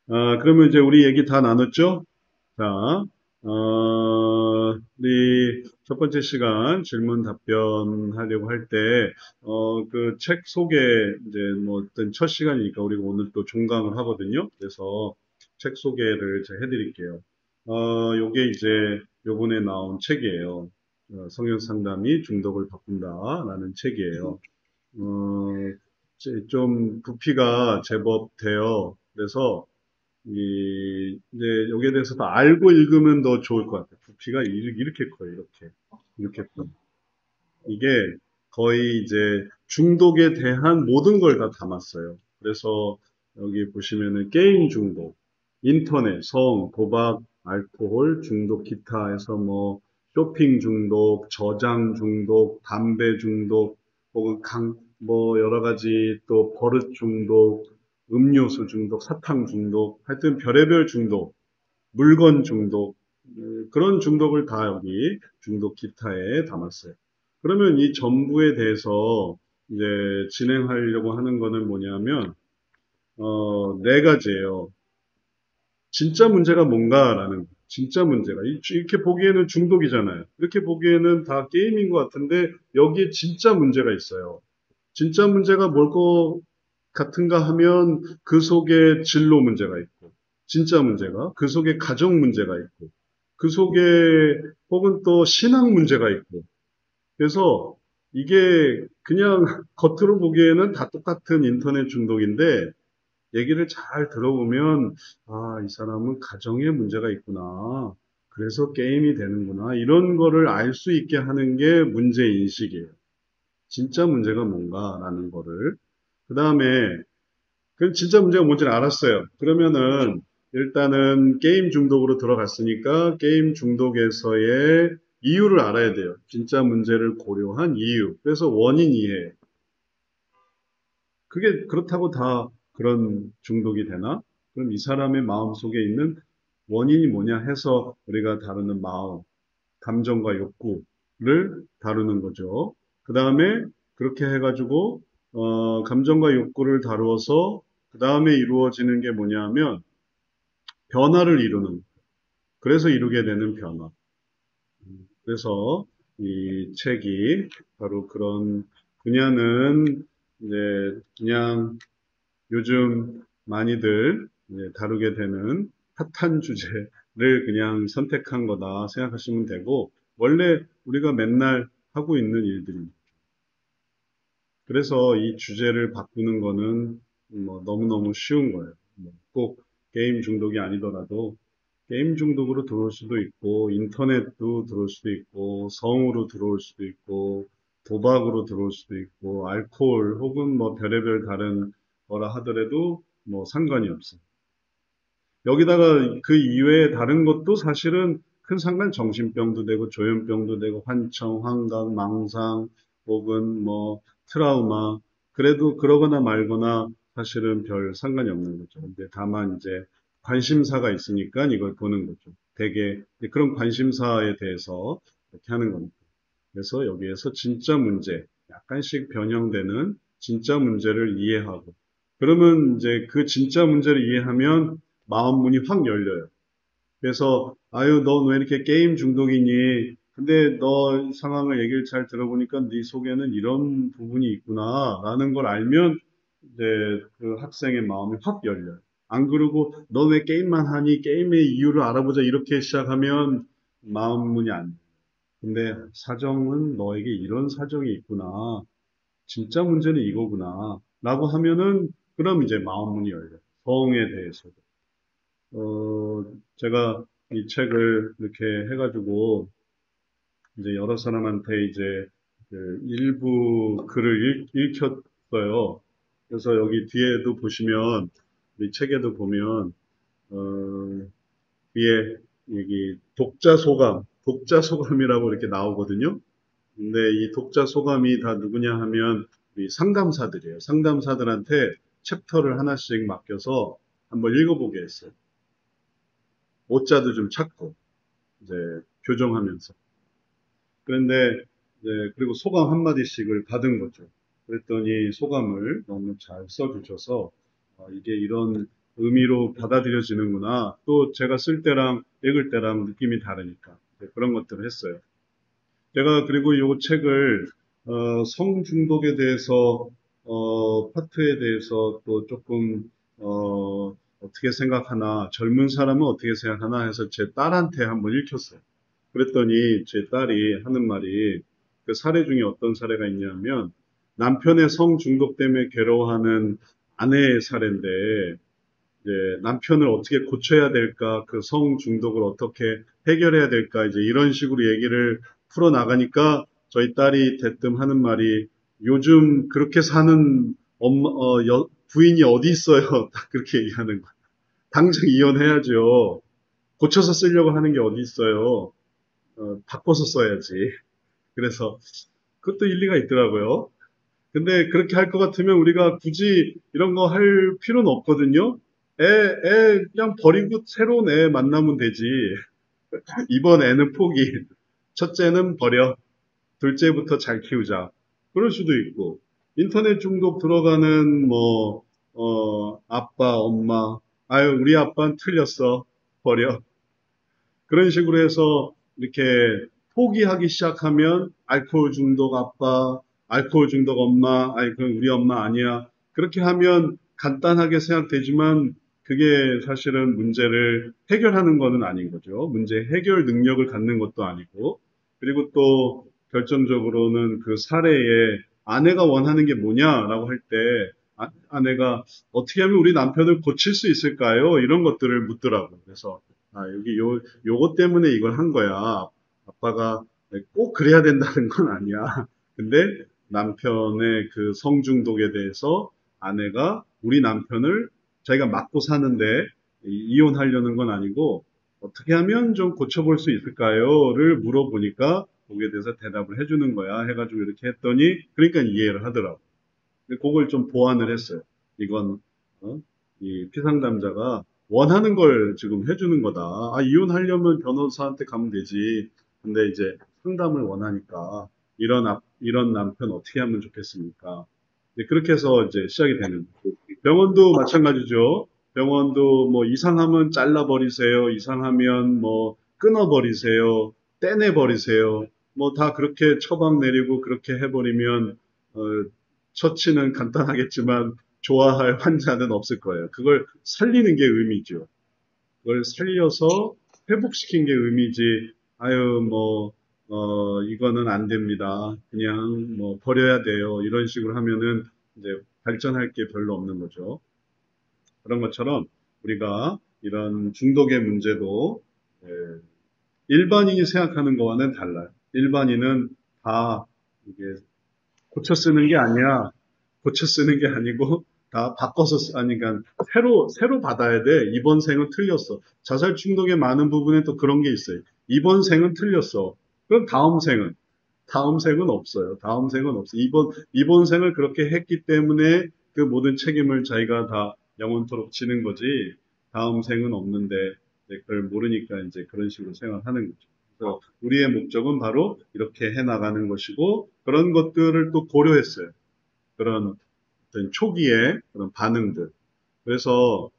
그러면 이제 우리 얘기 다 나눴죠? 자, 우리 첫 번째 시간 질문 답변 하려고 할 때, 그 책 소개, 이제 뭐 어떤 첫 시간이니까 우리가 오늘 또 종강을 하거든요. 그래서 책 소개를 제가 해드릴게요. 요게 이제 요번에 나온 책이에요. 성형 상담이 중독을 바꾼다라는 책이에요. 좀 부피가 제법 돼요. 그래서 이제 여기에 대해서 더 알고 읽으면 더 좋을 것 같아요. 부피가 이렇게 커요. 이렇게 커요. 이게 거의 이제 중독에 대한 모든 걸 다 담았어요. 그래서 여기 보시면은 게임 중독, 인터넷, 성, 도박, 알코올 중독, 기타 해서 뭐 쇼핑 중독, 저장 중독, 담배 중독, 혹은 뭐 여러 가지 또 버릇 중독, 음료수 중독, 사탕 중독, 하여튼 별의별 중독, 물건 중독, 그런 중독을 다 여기 중독 기타에 담았어요. 그러면 이 전부에 대해서 이제 진행하려고 하는 거는 뭐냐면, 네 가지예요. 진짜 문제가 뭔가라는, 진짜 문제가. 이렇게 보기에는 중독이잖아요. 이렇게 보기에는 다 게임인 것 같은데, 여기에 진짜 문제가 있어요. 진짜 문제가 뭘 것 같은가 하면 그 속에 진로 문제가 있고, 진짜 문제가, 그 속에 가정 문제가 있고, 그 속에 혹은 또 신앙 문제가 있고, 그래서 이게 그냥 겉으로 보기에는 다 똑같은 인터넷 중독인데, 얘기를 잘 들어보면, 아, 이 사람은 가정에 문제가 있구나. 그래서 게임이 되는구나. 이런 거를 알 수 있게 하는 게 문제인식이에요. 진짜 문제가 뭔가라는 거를. 그 다음에, 그 진짜 문제가 뭔지를 알았어요. 그러면은, 일단은 게임 중독으로 들어갔으니까, 게임 중독에서의 이유를 알아야 돼요. 진짜 문제를 고려한 이유. 그래서 원인 이해. 그게 그렇다고 다 그런 중독이 되나? 그럼 이 사람의 마음 속에 있는 원인이 뭐냐 해서 우리가 다루는 마음, 감정과 욕구를 다루는 거죠. 그 다음에 그렇게 해가지고 감정과 욕구를 다루어서 그 다음에 이루어지는 게 뭐냐면 변화를 이루는, 그래서 이루게 되는 변화. 그래서 이 책이 바로 그런 분야는 이제 그냥 요즘 많이들 다루게 되는 핫한 주제를 그냥 선택한 거다 생각하시면 되고, 원래 우리가 맨날 하고 있는 일들입니다. 그래서 이 주제를 바꾸는 거는 뭐 너무너무 쉬운 거예요. 꼭 게임 중독이 아니더라도 게임 중독으로 들어올 수도 있고, 인터넷도 들어올 수도 있고, 성으로 들어올 수도 있고, 도박으로 들어올 수도 있고, 알코올 혹은 뭐 별의별 다른 거라 하더라도 뭐 상관이 없어요. 여기다가 그 이외에 다른 것도 사실은 큰 상관, 정신병도 되고, 조현병도 되고, 환청, 환각, 망상, 혹은 뭐 트라우마, 그래도 그러거나 말거나 사실은 별 상관이 없는 거죠. 근데 다만 이제 관심사가 있으니까 이걸 보는 거죠. 대개 그런 관심사에 대해서 이렇게 하는 겁니다. 그래서 여기에서 진짜 문제, 약간씩 변형되는 진짜 문제를 이해하고, 그러면 이제 그 진짜 문제를 이해하면 마음 문이 확 열려요. 그래서 아유, 넌 왜 이렇게 게임 중독이니? 근데 너 상황을 얘기를 잘 들어보니까 네 속에는 이런 부분이 있구나라는 걸 알면 이제 그 학생의 마음이 확 열려요. 안 그러고 너 왜 게임만 하니? 게임의 이유를 알아보자 이렇게 시작하면 마음 문이 안 돼요. 근데 사정은 너에게 이런 사정이 있구나. 진짜 문제는 이거구나. 라고 하면은 그럼 이제 마음 문이 열려요. 성에 대해서도. 제가 이 책을 이렇게 해가지고 이제 여러 사람한테 이제 그 일부 글을 읽혔어요. 그래서 여기 뒤에도 보시면 이 책에도 보면 뒤에 여기 독자 소감이라고 이렇게 나오거든요. 근데 이 독자 소감이 다 누구냐 하면 이 상담사들이에요. 상담사들한테 챕터를 하나씩 맡겨서 한번 읽어보게 했어요. 오자도 좀 찾고 이제 교정하면서. 그런데 이제 그리고 소감 한마디씩을 받은 거죠. 그랬더니 소감을 너무 잘 써주셔서 이게 이런 의미로 받아들여지는구나. 또 제가 쓸 때랑 읽을 때랑 느낌이 다르니까 그런 것들을 했어요. 제가 그리고 이 책을 성중독에 대해서 파트에 대해서 또 조금 어떻게 생각하나 젊은 사람은 어떻게 생각하나 해서 제 딸한테 한번 읽혔어요. 그랬더니 제 딸이 하는 말이 그 사례 중에 어떤 사례가 있냐면 남편의 성중독 때문에 괴로워하는 아내의 사례인데 이제 남편을 어떻게 고쳐야 될까, 그 성중독을 어떻게 해결해야 될까, 이제 이런 식으로 얘기를 풀어나가니까 저희 딸이 대뜸 하는 말이 요즘 그렇게 사는 부인이 어디 있어요? 딱 그렇게 얘기하는 거예요. 당장 이혼해야죠. 고쳐서 쓰려고 하는 게 어디 있어요? 바꿔서 써야지. 그래서 그것도 일리가 있더라고요. 근데 그렇게 할 것 같으면 우리가 굳이 이런 거 할 필요는 없거든요. 그냥 버리고 새로운 애 만나면 되지. 이번 애는 포기. 첫째는 버려. 둘째부터 잘 키우자. 그럴 수도 있고. 인터넷 중독 들어가는 아빠, 엄마. 아유, 우리 아빠는 틀렸어. 버려. 그런 식으로 해서 이렇게 포기하기 시작하면 알코올 중독 아빠, 알코올 중독 엄마, 아니, 그건 우리 엄마 아니야. 그렇게 하면 간단하게 생각되지만 그게 사실은 문제를 해결하는 것은 아닌 거죠. 문제 해결 능력을 갖는 것도 아니고. 그리고 또 결정적으로는 그 사례에 아내가 원하는 게 뭐냐라고 할 때 아내가 어떻게 하면 우리 남편을 고칠 수 있을까요? 이런 것들을 묻더라고요. 그래서 여기 요것 때문에 이걸 한 거야. 아빠가 꼭 그래야 된다는 건 아니야. 근데 남편의 그 성중독에 대해서 아내가 우리 남편을 자기가 맞고 사는데 이혼하려는 건 아니고 어떻게 하면 좀 고쳐볼 수 있을까요?를 물어보니까 거기에 대해서 대답을 해주는 거야. 해가지고 이렇게 했더니 그러니까 이해를 하더라고. 근데 그걸 좀 보완을 했어요. 이건 이 피상담자가 원하는 걸 지금 해주는 거다. 이혼하려면 변호사한테 가면 되지. 근데 이제 상담을 원하니까 이런 남편 어떻게 하면 좋겠습니까? 그렇게 해서 이제 시작이 되는. 병원도 마찬가지죠. 병원도 뭐 이상하면 잘라버리세요. 이상하면 뭐 끊어버리세요. 떼내버리세요. 뭐 다 그렇게 처방 내리고 그렇게 해버리면 처치는 간단하겠지만 좋아할 환자는 없을 거예요. 그걸 살리는 게 의미죠. 그걸 살려서 회복시킨 게 의미지. 이거는 안 됩니다. 그냥 뭐 버려야 돼요. 이런 식으로 하면은 이제 발전할 게 별로 없는 거죠. 그런 것처럼 우리가 이런 중독의 문제도 일반인이 생각하는 거와는 달라요. 일반인은 다 이게 고쳐 쓰는 게 아니야. 고쳐 쓰는 게 아니고 다 바꿔서 그러니까 새로 받아야 돼. 이번 생은 틀렸어. 자살 중독의 많은 부분에 또 그런 게 있어요. 이번 생은 틀렸어. 그럼 다음 생은 없어요. 다음 생은 없어. 이번 생을 그렇게 했기 때문에 그 모든 책임을 자기가 다 영원토록 지는 거지. 다음 생은 없는데 그걸 모르니까 이제 그런 식으로 생각하는 거죠. 그래서 우리의 목적은 바로 이렇게 해 나가는 것이고 그런 것들을 또 고려했어요. 그런 어떤 초기의 그런 반응들. 그래서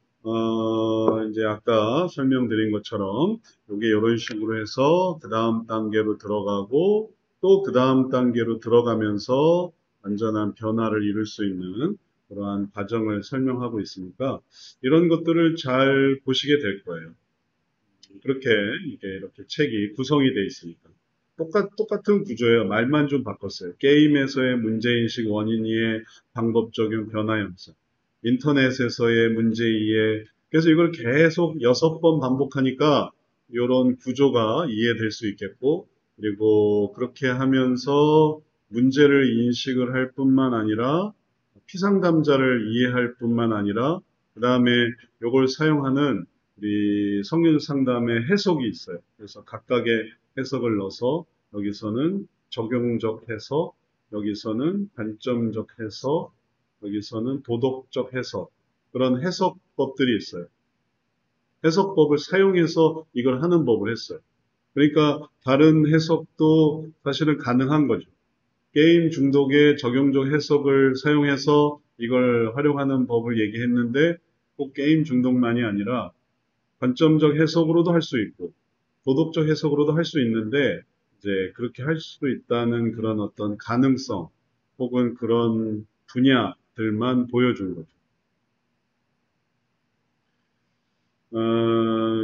이제 아까 설명드린 것처럼 이게 이런 식으로 해서 그 다음 단계로 들어가고 또 그 다음 단계로 들어가면서 완전한 변화를 이룰 수 있는 그러한 과정을 설명하고 있으니까 이런 것들을 잘 보시게 될 거예요. 그렇게 이렇게 책이 구성이 되어 있으니까. 똑같은 구조예요. 말만 좀 바꿨어요. 게임에서의 문제인식 원인이해 방법 적용 변화 영상. 인터넷에서의 문제 이해. 그래서 이걸 계속 6번 반복하니까 이런 구조가 이해될 수 있겠고, 그리고 그렇게 하면서 문제를 인식을 할 뿐만 아니라 피상담자를 이해할 뿐만 아니라 그 다음에 이걸 사용하는 우리 성경 상담의 해석이 있어요. 그래서 각각의 해석을 넣어서 여기서는 적용적 해석, 여기서는 관점적 해석, 여기서는 도덕적 해석, 그런 해석법들이 있어요. 해석법을 사용해서 이걸 하는 법을 했어요. 그러니까 다른 해석도 사실은 가능한 거죠. 게임 중독의 적용적 해석을 사용해서 이걸 활용하는 법을 얘기했는데 꼭 게임 중독만이 아니라 관점적 해석으로도 할 수 있고 도덕적 해석으로도 할 수 있는데 이제 그렇게 할 수 있다는 그런 어떤 가능성 혹은 그런 분야들만 보여준 거죠.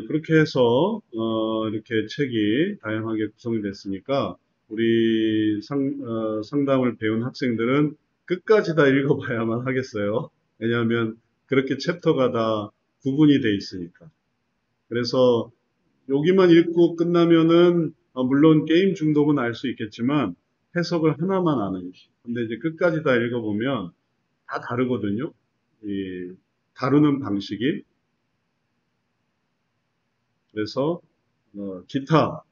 그렇게 해서 이렇게 책이 다양하게 구성이 됐으니까 우리 상담을 배운 학생들은 끝까지 다 읽어봐야만 하겠어요. 왜냐하면 그렇게 챕터가 다 구분이 돼 있으니까. 그래서 여기만 읽고 끝나면은 물론 게임 중독은 알 수 있겠지만 해석을 하나만 아는 것이. 근데 이제 끝까지 다 읽어보면 다 다르거든요. 이 다루는 방식이. 그래서 기타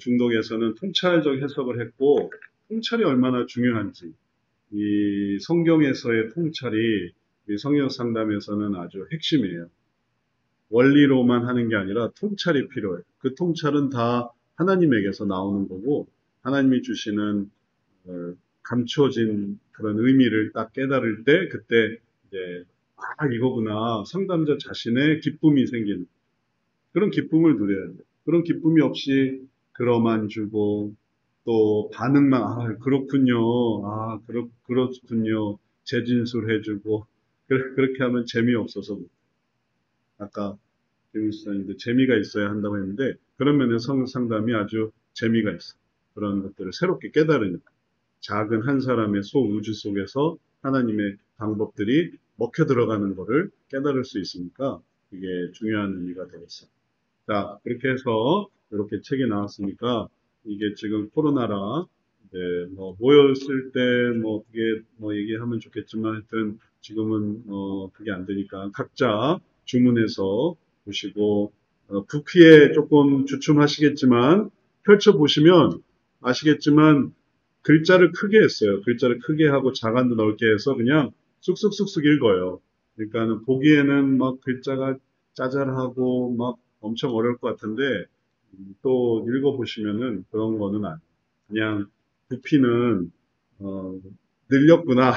중독에서는 통찰적 해석을 했고 통찰이 얼마나 중요한지 이 성경에서의 통찰이 이 성경 상담에서는 아주 핵심이에요. 원리로만 하는 게 아니라 통찰이 필요해요. 그 통찰은 다 하나님에게서 나오는 거고 하나님이 주시는 감춰진 그런 의미를 딱 깨달을 때 그때 이제 이거구나 상담자 자신의 기쁨이 생기는 그런 기쁨을 누려야 돼요. 그런 기쁨이 없이 들어만 주고 또 반응만 그렇군요. 그렇군요. 재진술해주고 그렇게 하면 재미없어서 아까 김수사님도 재미가 있어야 한다고 했는데 그런 면에서 상담이 아주 재미가 있어요. 그런 것들을 새롭게 깨달으니까 작은 한 사람의 소우주 속에서 하나님의 방법들이 먹혀 들어가는 것을 깨달을 수 있으니까 이게 중요한 의미가 되겠어요. 자, 그렇게 해서 이렇게 책이 나왔으니까 이게 지금 코로나라 이제 뭐 모였을 때 뭐 그게 뭐 얘기하면 좋겠지만 하여튼 지금은 그게 안 되니까 각자 주문해서 보시고 부피에 조금 주춤하시겠지만 펼쳐 보시면 아시겠지만 글자를 크게 했어요. 글자를 크게 하고 자간도 넓게 해서 그냥 쑥쑥쑥쑥 읽어요. 그러니까는 보기에는 막 글자가 짜잘하고 막 엄청 어려울 것 같은데 또 읽어보시면은 그런 거는 아니에요. 그냥 부피는 늘렸구나.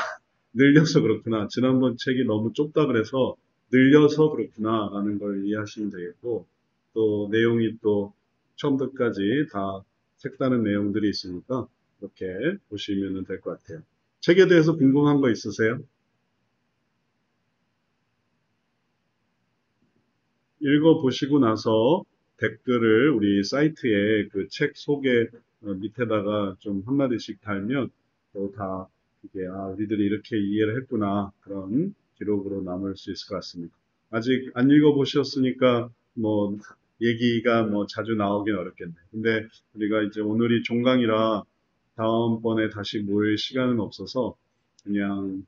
늘려서 그렇구나. 지난번 책이 너무 좁다 그래서 늘려서 그렇구나 라는 걸 이해하시면 되겠고 또 내용이 또 처음부터까지 다 색다른 내용들이 있으니까 이렇게 보시면 될 것 같아요. 책에 대해서 궁금한 거 있으세요? 읽어보시고 나서 댓글을 우리 사이트에 그 책 소개 밑에다가 좀 한마디씩 달면 또 다 이게 우리들이 이렇게 이해를 했구나 그런 기록으로 남을 수 있을 것 같습니다. 아직 안 읽어보셨으니까 뭐 얘기가 뭐 자주 나오긴 어렵겠네. 근데 우리가 이제 오늘이 종강이라 다음번에 다시 모일 시간은 없어서 그냥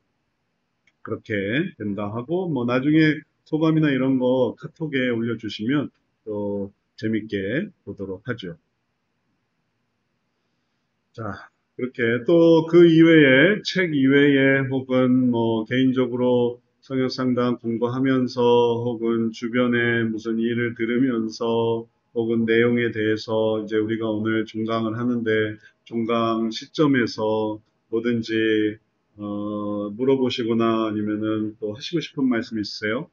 그렇게 된다 하고 뭐 나중에 소감이나 이런 거 카톡에 올려주시면 또 재밌게 보도록 하죠. 자, 그렇게 또 그 이외에 책 이외에 혹은 뭐 개인적으로 성역 상담 공부하면서 혹은 주변에 무슨 일을 들으면서 혹은 내용에 대해서 이제 우리가 오늘 종강을 하는데 종강 시점에서 뭐든지 물어보시거나 아니면은 또 하시고 싶은 말씀 있으세요?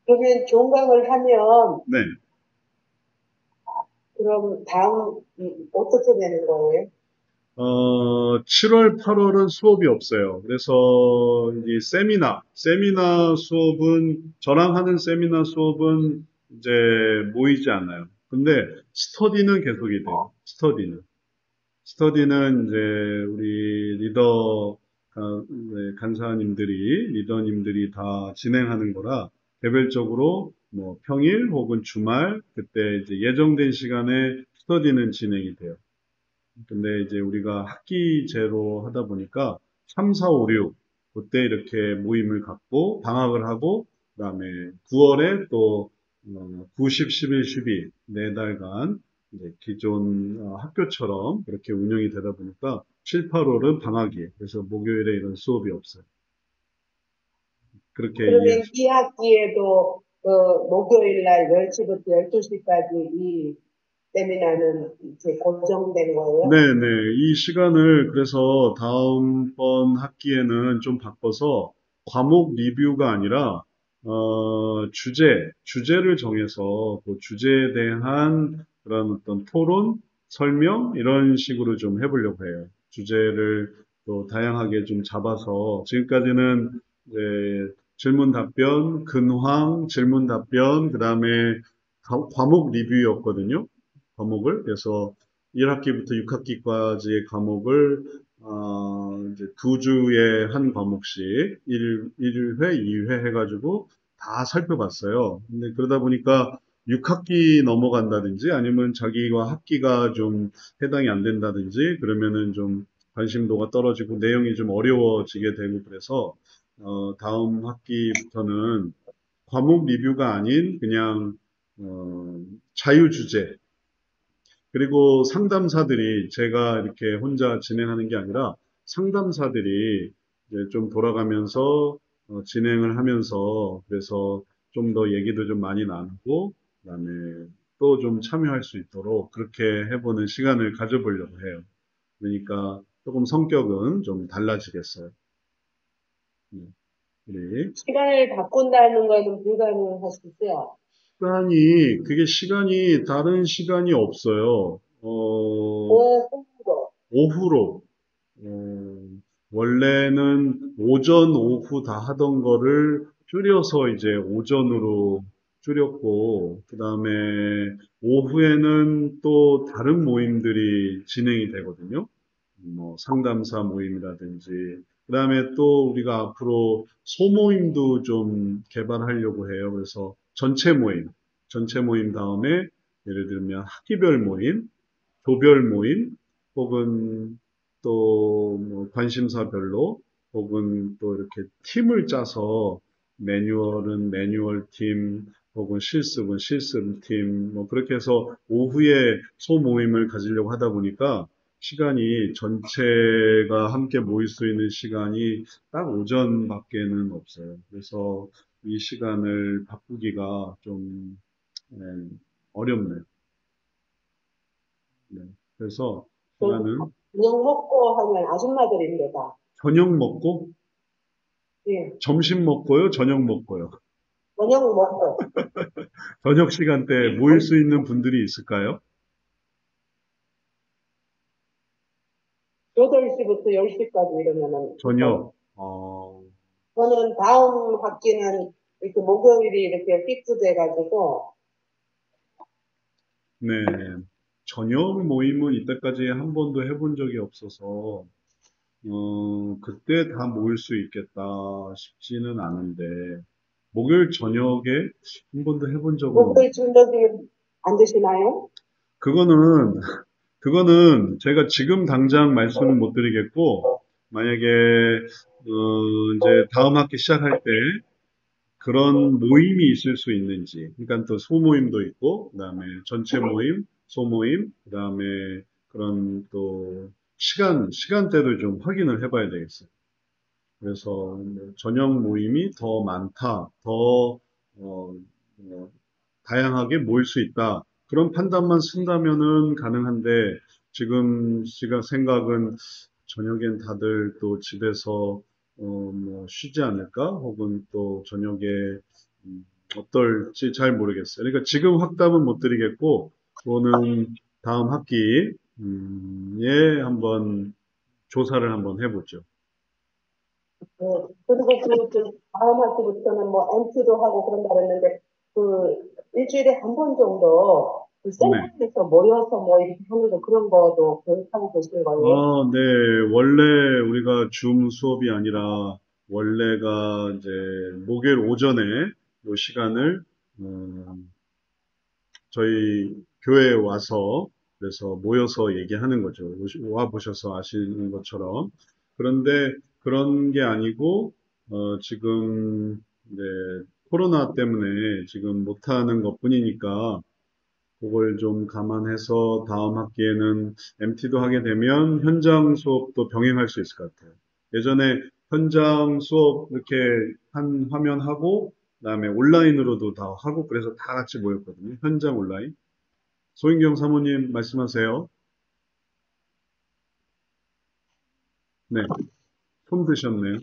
그러면 종강을 하면 네. 그럼 다음 어떻게 되는 거예요? 7월, 8월은 수업이 없어요. 그래서 이 세미나 수업은 저랑 하는 세미나 수업은 이제 모이지 않아요. 근데 스터디는 계속이 돼요. 스터디는 이제 우리 간사님들이 리더님들이 다 진행하는 거라 개별적으로 뭐 평일 혹은 주말 그때 이제 예정된 시간에 스터디는 진행이 돼요. 근데 이제 우리가 학기제로 하다 보니까 3, 4, 5, 6 그때 이렇게 모임을 갖고 방학을 하고 그다음에 9월에 또 9, 10, 11, 12 4달간 이제 기존 학교처럼 그렇게 운영이 되다 보니까 7, 8월은 방학이에요. 그래서 목요일에 이런 수업이 없어요. 그렇게 그러면 이 학기에도 목요일 날 10시부터 12시까지 이 세미나는 이제 고정된 거예요? 네네. 이 시간을 그래서 다음번 학기에는 좀 바꿔서 과목 리뷰가 아니라, 주제를 정해서 그 주제에 대한 그런 어떤 토론, 설명, 이런 식으로 좀 해보려고 해요. 주제를 또 다양하게 좀 잡아서 지금까지는 이제 질문 답변, 근황, 질문 답변, 그 다음에 과목 리뷰였거든요. 과목을. 그래서 1학기부터 6학기까지의 과목을 이제 2주에 한 과목씩 1회, 2회 해가지고 다 살펴봤어요. 근데 그러다 보니까 6학기 넘어간다든지 아니면 자기와 학기가 좀 해당이 안 된다든지 그러면은 좀 관심도가 떨어지고 내용이 좀 어려워지게 되고 그래서 다음 학기부터는 과목 리뷰가 아닌 그냥 자유주제 그리고 상담사들이 제가 이렇게 혼자 진행하는 게 아니라 상담사들이 이제 좀 돌아가면서 진행을 하면서 그래서 좀 더 얘기도 좀 많이 나누고 그다음에 또 좀 참여할 수 있도록 그렇게 해보는 시간을 가져보려고 해요. 그러니까 조금 성격은 좀 달라지겠어요. 우리 시간을 바꾼다는 거는 불가능하시죠? 그게 시간이 다른 시간이 없어요. 오후로. 오후로. 어, 원래는 오전, 오후 다 하던 거를 줄여서 이제 오전으로 줄였고, 그 다음에 오후에는 또 다른 모임들이 진행이 되거든요. 뭐 상담사 모임이라든지, 그 다음에 또 우리가 앞으로 소모임도 좀 개발하려고 해요. 그래서 전체 모임 다음에 예를 들면 학기별 모임, 조별 모임, 혹은 또뭐 관심사별로, 혹은 또 이렇게 팀을 짜서 매뉴얼은 매뉴얼 팀, 혹은 실습은 실습 팀, 뭐 그렇게 해서 오후에 소모임을 가지려고 하다 보니까 시간이 전체가 함께 모일 수 있는 시간이 딱 오전밖에는 없어요. 그래서 이 시간을 바꾸기가 좀 네, 어렵네요. 네. 그래서 시간은 저녁 먹고 하면 아줌마들입니다. 저녁 먹고, 예, 점심 먹고요, 저녁 먹고요. 저녁 먹고. 저녁 시간대에 모일 수 있는 분들이 있을까요? 8시부터 10시까지 이러면은. 저녁, 저는 다음 학기는 이렇게 목요일이 이렇게 픽스 돼가지고, 네. 저녁 모임은 이때까지 한 번도 해본 적이 없어서, 그때 다 모일 수 있겠다 싶지는 않은데, 목요일 저녁에 한 번도 해본 적은 없어요. 목요일 저녁에 안 드시나요? 그거는, 그거는 제가 지금 당장 말씀을 못 드리겠고, 만약에, 이제 다음 학기 시작할 때 그런 모임이 있을 수 있는지, 그러니까 또 소모임도 있고, 그 다음에 전체 모임, 소모임, 그 다음에 그런 또 시간대도 좀 확인을 해봐야 되겠어요. 그래서 저녁 모임이 더 많다, 더, 다양하게 모일 수 있다. 그런 판단만 쓴다면은 가능한데, 지금 제가 생각은 저녁엔 다들 또 집에서 뭐 쉬지 않을까? 혹은 또 저녁에 어떨지 잘 모르겠어요. 그러니까 지금 확답은 못 드리겠고, 그거는 다음 학기에 한번 조사를 한번 해보죠. 네. 그리고 다음 학기부터는 뭐 MT도 하고 그런다 그랬는데, 일주일에 한 번 정도 네. 센터에서 모여서 뭐 이렇게 하는 거 그런 거도 계획하고 계신 거예요? 네. 원래 우리가 줌 수업이 아니라 원래가 이제 목요일 오전에 요 시간을 저희 교회에 와서 그래서 모여서 얘기하는 거죠. 와 보셔서 아시는 것처럼. 그런데 그런 게 아니고 지금 이제 코로나 때문에 지금 못하는 것뿐이니까 그걸 좀 감안해서 다음 학기에는 MT도 하게 되면 현장 수업도 병행할 수 있을 것 같아요. 예전에 현장 수업 이렇게 한 화면 하고 그다음에 온라인으로도 다 하고 그래서 다 같이 모였거든요. 현장 온라인. 소인경 사모님 말씀하세요. 네, 손 드셨네요.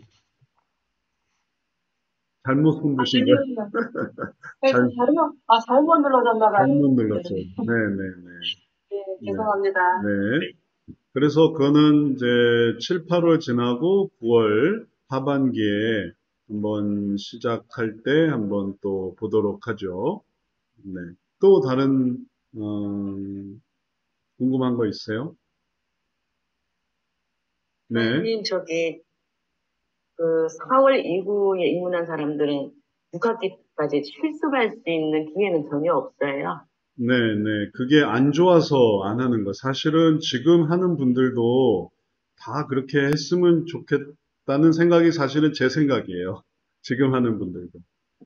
잘못 손 드신 거예요? 잘못 눌러졌나 봐요. 잘못 눌렀어요. 네. 네, 죄송합니다. 네. 그래서 그거는 이제 7, 8월 지나고 9월 하반기에 한번 시작할 때 한번 또 보도록 하죠. 네. 또 다른 궁금한 거 있어요? 네. 선생님, 그 4월 이후에 입문한 사람들은 6학기까지 실습할 수 있는 기회는 전혀 없어요. 네. 그게 안 좋아서 안 하는 거. 사실은 지금 하는 분들도 다 그렇게 했으면 좋겠다는 생각이 사실은 제 생각이에요. 지금 하는 분들도.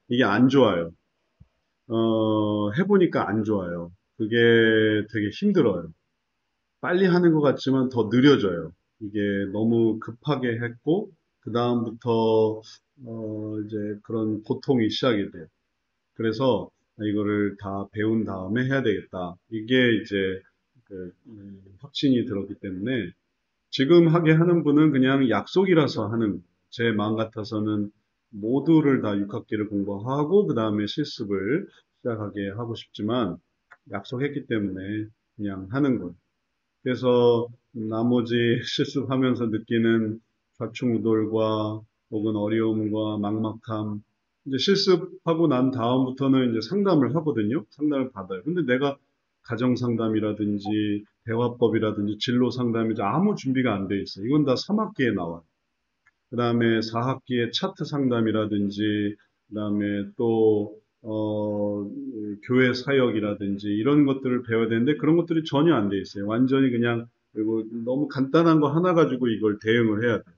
이게 안 좋아요. 해보니까 안 좋아요. 그게 되게 힘들어요. 빨리 하는 것 같지만 더 느려져요. 이게 너무 급하게 했고, 그 다음부터, 이제 그런 고통이 시작이 돼요. 그래서 이거를 다 배운 다음에 해야 되겠다. 이게 이제 확신이 들었기 때문에 지금 하게 하는 분은 그냥 약속이라서 하는, 제 마음 같아서는 모두를 다 6학기를 공부하고 그 다음에 실습을 시작하게 하고 싶지만 약속했기 때문에 그냥 하는 거예요. 그래서 나머지 실습하면서 느끼는 좌충우돌과 혹은 어려움과 막막함, 이제 실습하고 난 다음부터는 이제 상담을 하거든요. 상담을 받아요. 근데 내가 가정 상담이라든지 대화법이라든지 진로 상담이 아무 준비가 안 돼 있어요. 이건 다 3학기에 나와요. 그 다음에 4학기에 차트 상담이라든지, 그 다음에 또, 교회 사역이라든지 이런 것들을 배워야 되는데 그런 것들이 전혀 안 돼 있어요. 완전히 그냥, 그리고 너무 간단한 거 하나 가지고 이걸 대응을 해야 돼요.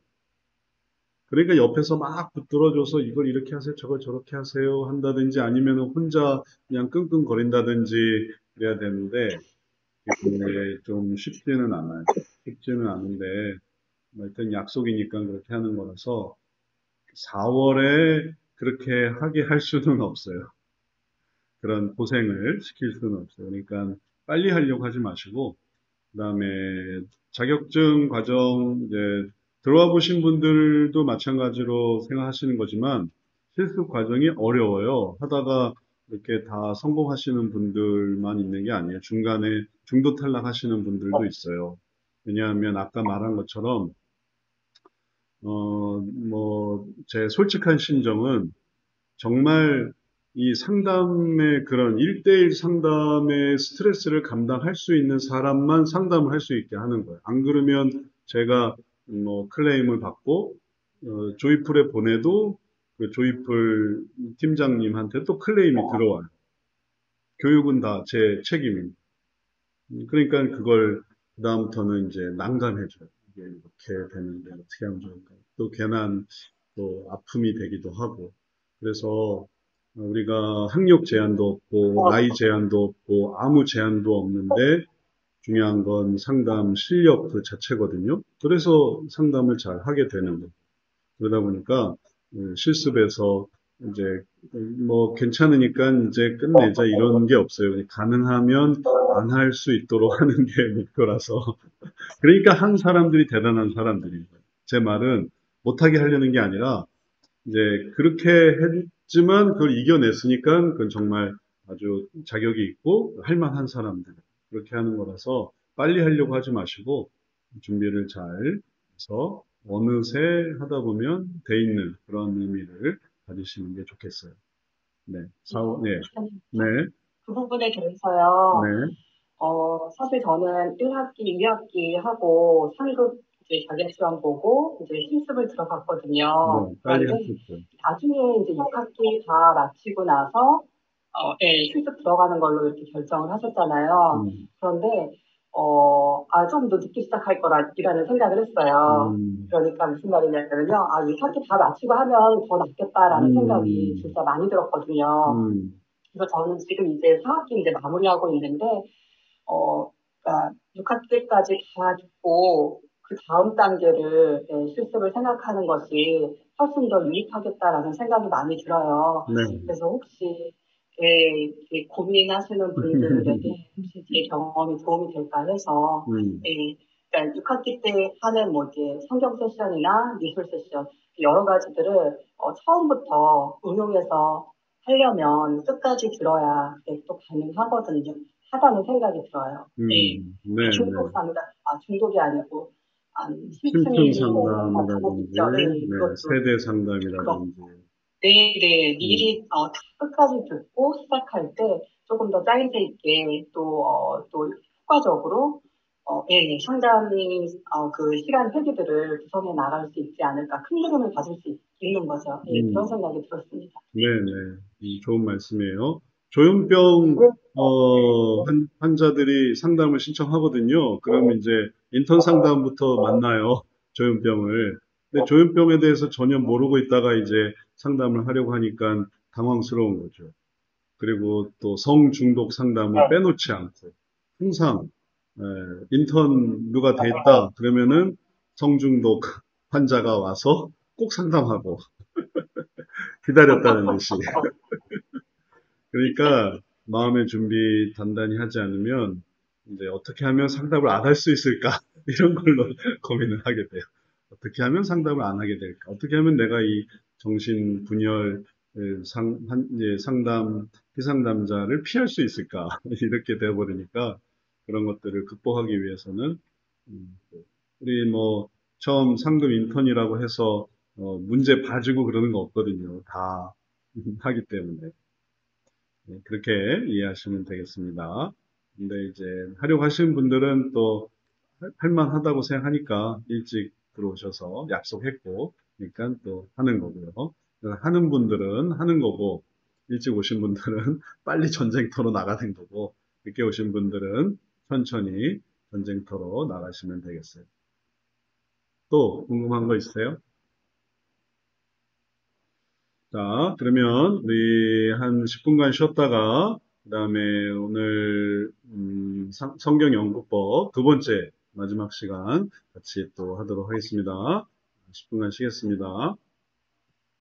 그러니까 옆에서 막 붙들어줘서 이걸 이렇게 하세요, 저걸 저렇게 하세요 한다든지 아니면 혼자 그냥 끙끙거린다든지 그래야 되는데, 이게 좀 쉽지는 않아요. 쉽지는 않은데, 하여튼 약속이니까 그렇게 하는 거라서 4월에 그렇게 하게 할 수는 없어요. 그런 고생을 시킬 수는 없어요. 그러니까 빨리 하려고 하지 마시고, 그 다음에 자격증 과정 이제 들어와 보신 분들도 마찬가지로 생각하시는 거지만 실습 과정이 어려워요. 하다가 이렇게 다 성공하시는 분들만 있는 게 아니에요. 중간에 중도 탈락하시는 분들도 있어요. 왜냐하면 아까 말한 것처럼 제 솔직한 심정은 정말 이 상담의 그런 1대1 상담의 스트레스를 감당할 수 있는 사람만 상담을 할 수 있게 하는 거예요. 안 그러면 제가 클레임을 받고, 조이풀에 보내도 그 조이풀 팀장님한테 또 클레임이 들어와요. 교육은 다 제 책임입니다. 그러니까 그걸 그다음부터는 이제 난감해져요. 이게 이렇게 되는데 어떻게 하면 좋을까? 또 괜한 또 아픔이 되기도 하고. 그래서 우리가 학력 제한도 없고 나이 제한도 없고 아무 제한도 없는데 중요한 건 상담 실력 그 자체거든요. 그래서 상담을 잘 하게 되는 거예요. 그러다 보니까 실습에서 이제 괜찮으니까 이제 끝내자 이런 게 없어요. 가능하면 안 할 수 있도록 하는 게 목표라서. 그러니까 한 사람들이 대단한 사람들인 거예요. 제 말은 못하게 하려는 게 아니라 이제 그렇게 했지만 그걸 이겨냈으니까 그건 정말 아주 자격이 있고 할 만한 사람들. 그렇게 하는 거라서 빨리 하려고 하지 마시고 준비를 잘 해서 어느새 하다 보면 돼 있는 그런 의미를 가지시는 게 좋겠어요. 네. 네. 그 부분에 대해서요. 네. 사실 저는 1학기, 2학기 하고 3급 이제 자격시험 보고 이제 실습을 들어갔거든요. 네, 빨리 그런데 하셨죠. 나중에 이제 6학기 다 마치고 나서 실습 들어가는 걸로 이렇게 결정을 하셨잖아요. 그런데, 좀 더 늦게 시작할 거라는 생각을 했어요. 그러니까 무슨 말이냐면요. 6학기 다 마치고 하면 더 낫겠다라는 생각이 진짜 많이 들었거든요. 그래서 저는 지금 이제 4학기 이제 마무리하고 있는데, 그러니까 6학기 때까지 다 듣고, 그 다음 단계를, 실습을 생각하는 것이 훨씬 더 유익하겠다라는 생각이 많이 들어요. 네. 그래서 혹시, 고민하시는 분들에게 혹시 제 경험이 도움이 될까 해서, 그러니까 6학기 때 하는 이제 성경 세션이나 미술 세션, 여러 가지들을, 처음부터 응용해서 하려면 끝까지 들어야 또 가능하거든요. 하다는 생각이 들어요. 중독 상담, 중독이 아니고, 심층 심층이 상담이라든지, 이것도 세대 상담이라든지. 네, 미리 다 끝까지 듣고 시작할 때 조금 더 짜임새 있게 또 효과적으로 상담이 그 시간 회기들을 구성해 나갈 수 있지 않을까, 큰 흐름을 가질 수 있는 거죠. 그런 생각이 들었습니다. 네네. 좋은 말씀이에요. 조현병, 환자들이 상담을 신청하거든요. 그럼 이제 인턴 상담부터 만나요. 조현병을. 근데 조현병에 대해서 전혀 모르고 있다가 이제 상담을 하려고 하니까 당황스러운 거죠. 그리고 또 성중독 상담을 빼놓지 않고 항상 인턴 누가 돼 있다 그러면은 성중독 환자가 와서 꼭 상담하고 기다렸다는 듯이. 그러니까 마음의 준비 단단히 하지 않으면 이제 어떻게 하면 상담을 안 할 수 있을까 이런 걸로 고민을 하게 돼요. 어떻게 하면 상담을 안 하게 될까? 어떻게 하면 내가 이 정신 분열 상담 피상담자를 피할 수 있을까? 이렇게 되어버리니까 그런 것들을 극복하기 위해서는 우리 처음 상급 인턴이라고 해서 문제 봐주고 그러는 거 없거든요. 다 하기 때문에. 그렇게 이해하시면 되겠습니다. 근데 이제 하려고 하시는 분들은 또 할만하다고 생각하니까 일찍 들어오셔서 약속했고, 그러니까 또 하는 거고요. 하는 분들은 하는 거고, 일찍 오신 분들은 빨리 전쟁터로 나가는 거고, 늦게 오신 분들은 천천히 전쟁터로 나가시면 되겠어요. 또 궁금한 거 있어요? 자, 그러면 우리 한 10분간 쉬었다가 그 다음에 오늘 성경 연구법 두 번째 마지막 시간 같이 또 하도록 하겠습니다. 10분간 쉬겠습니다.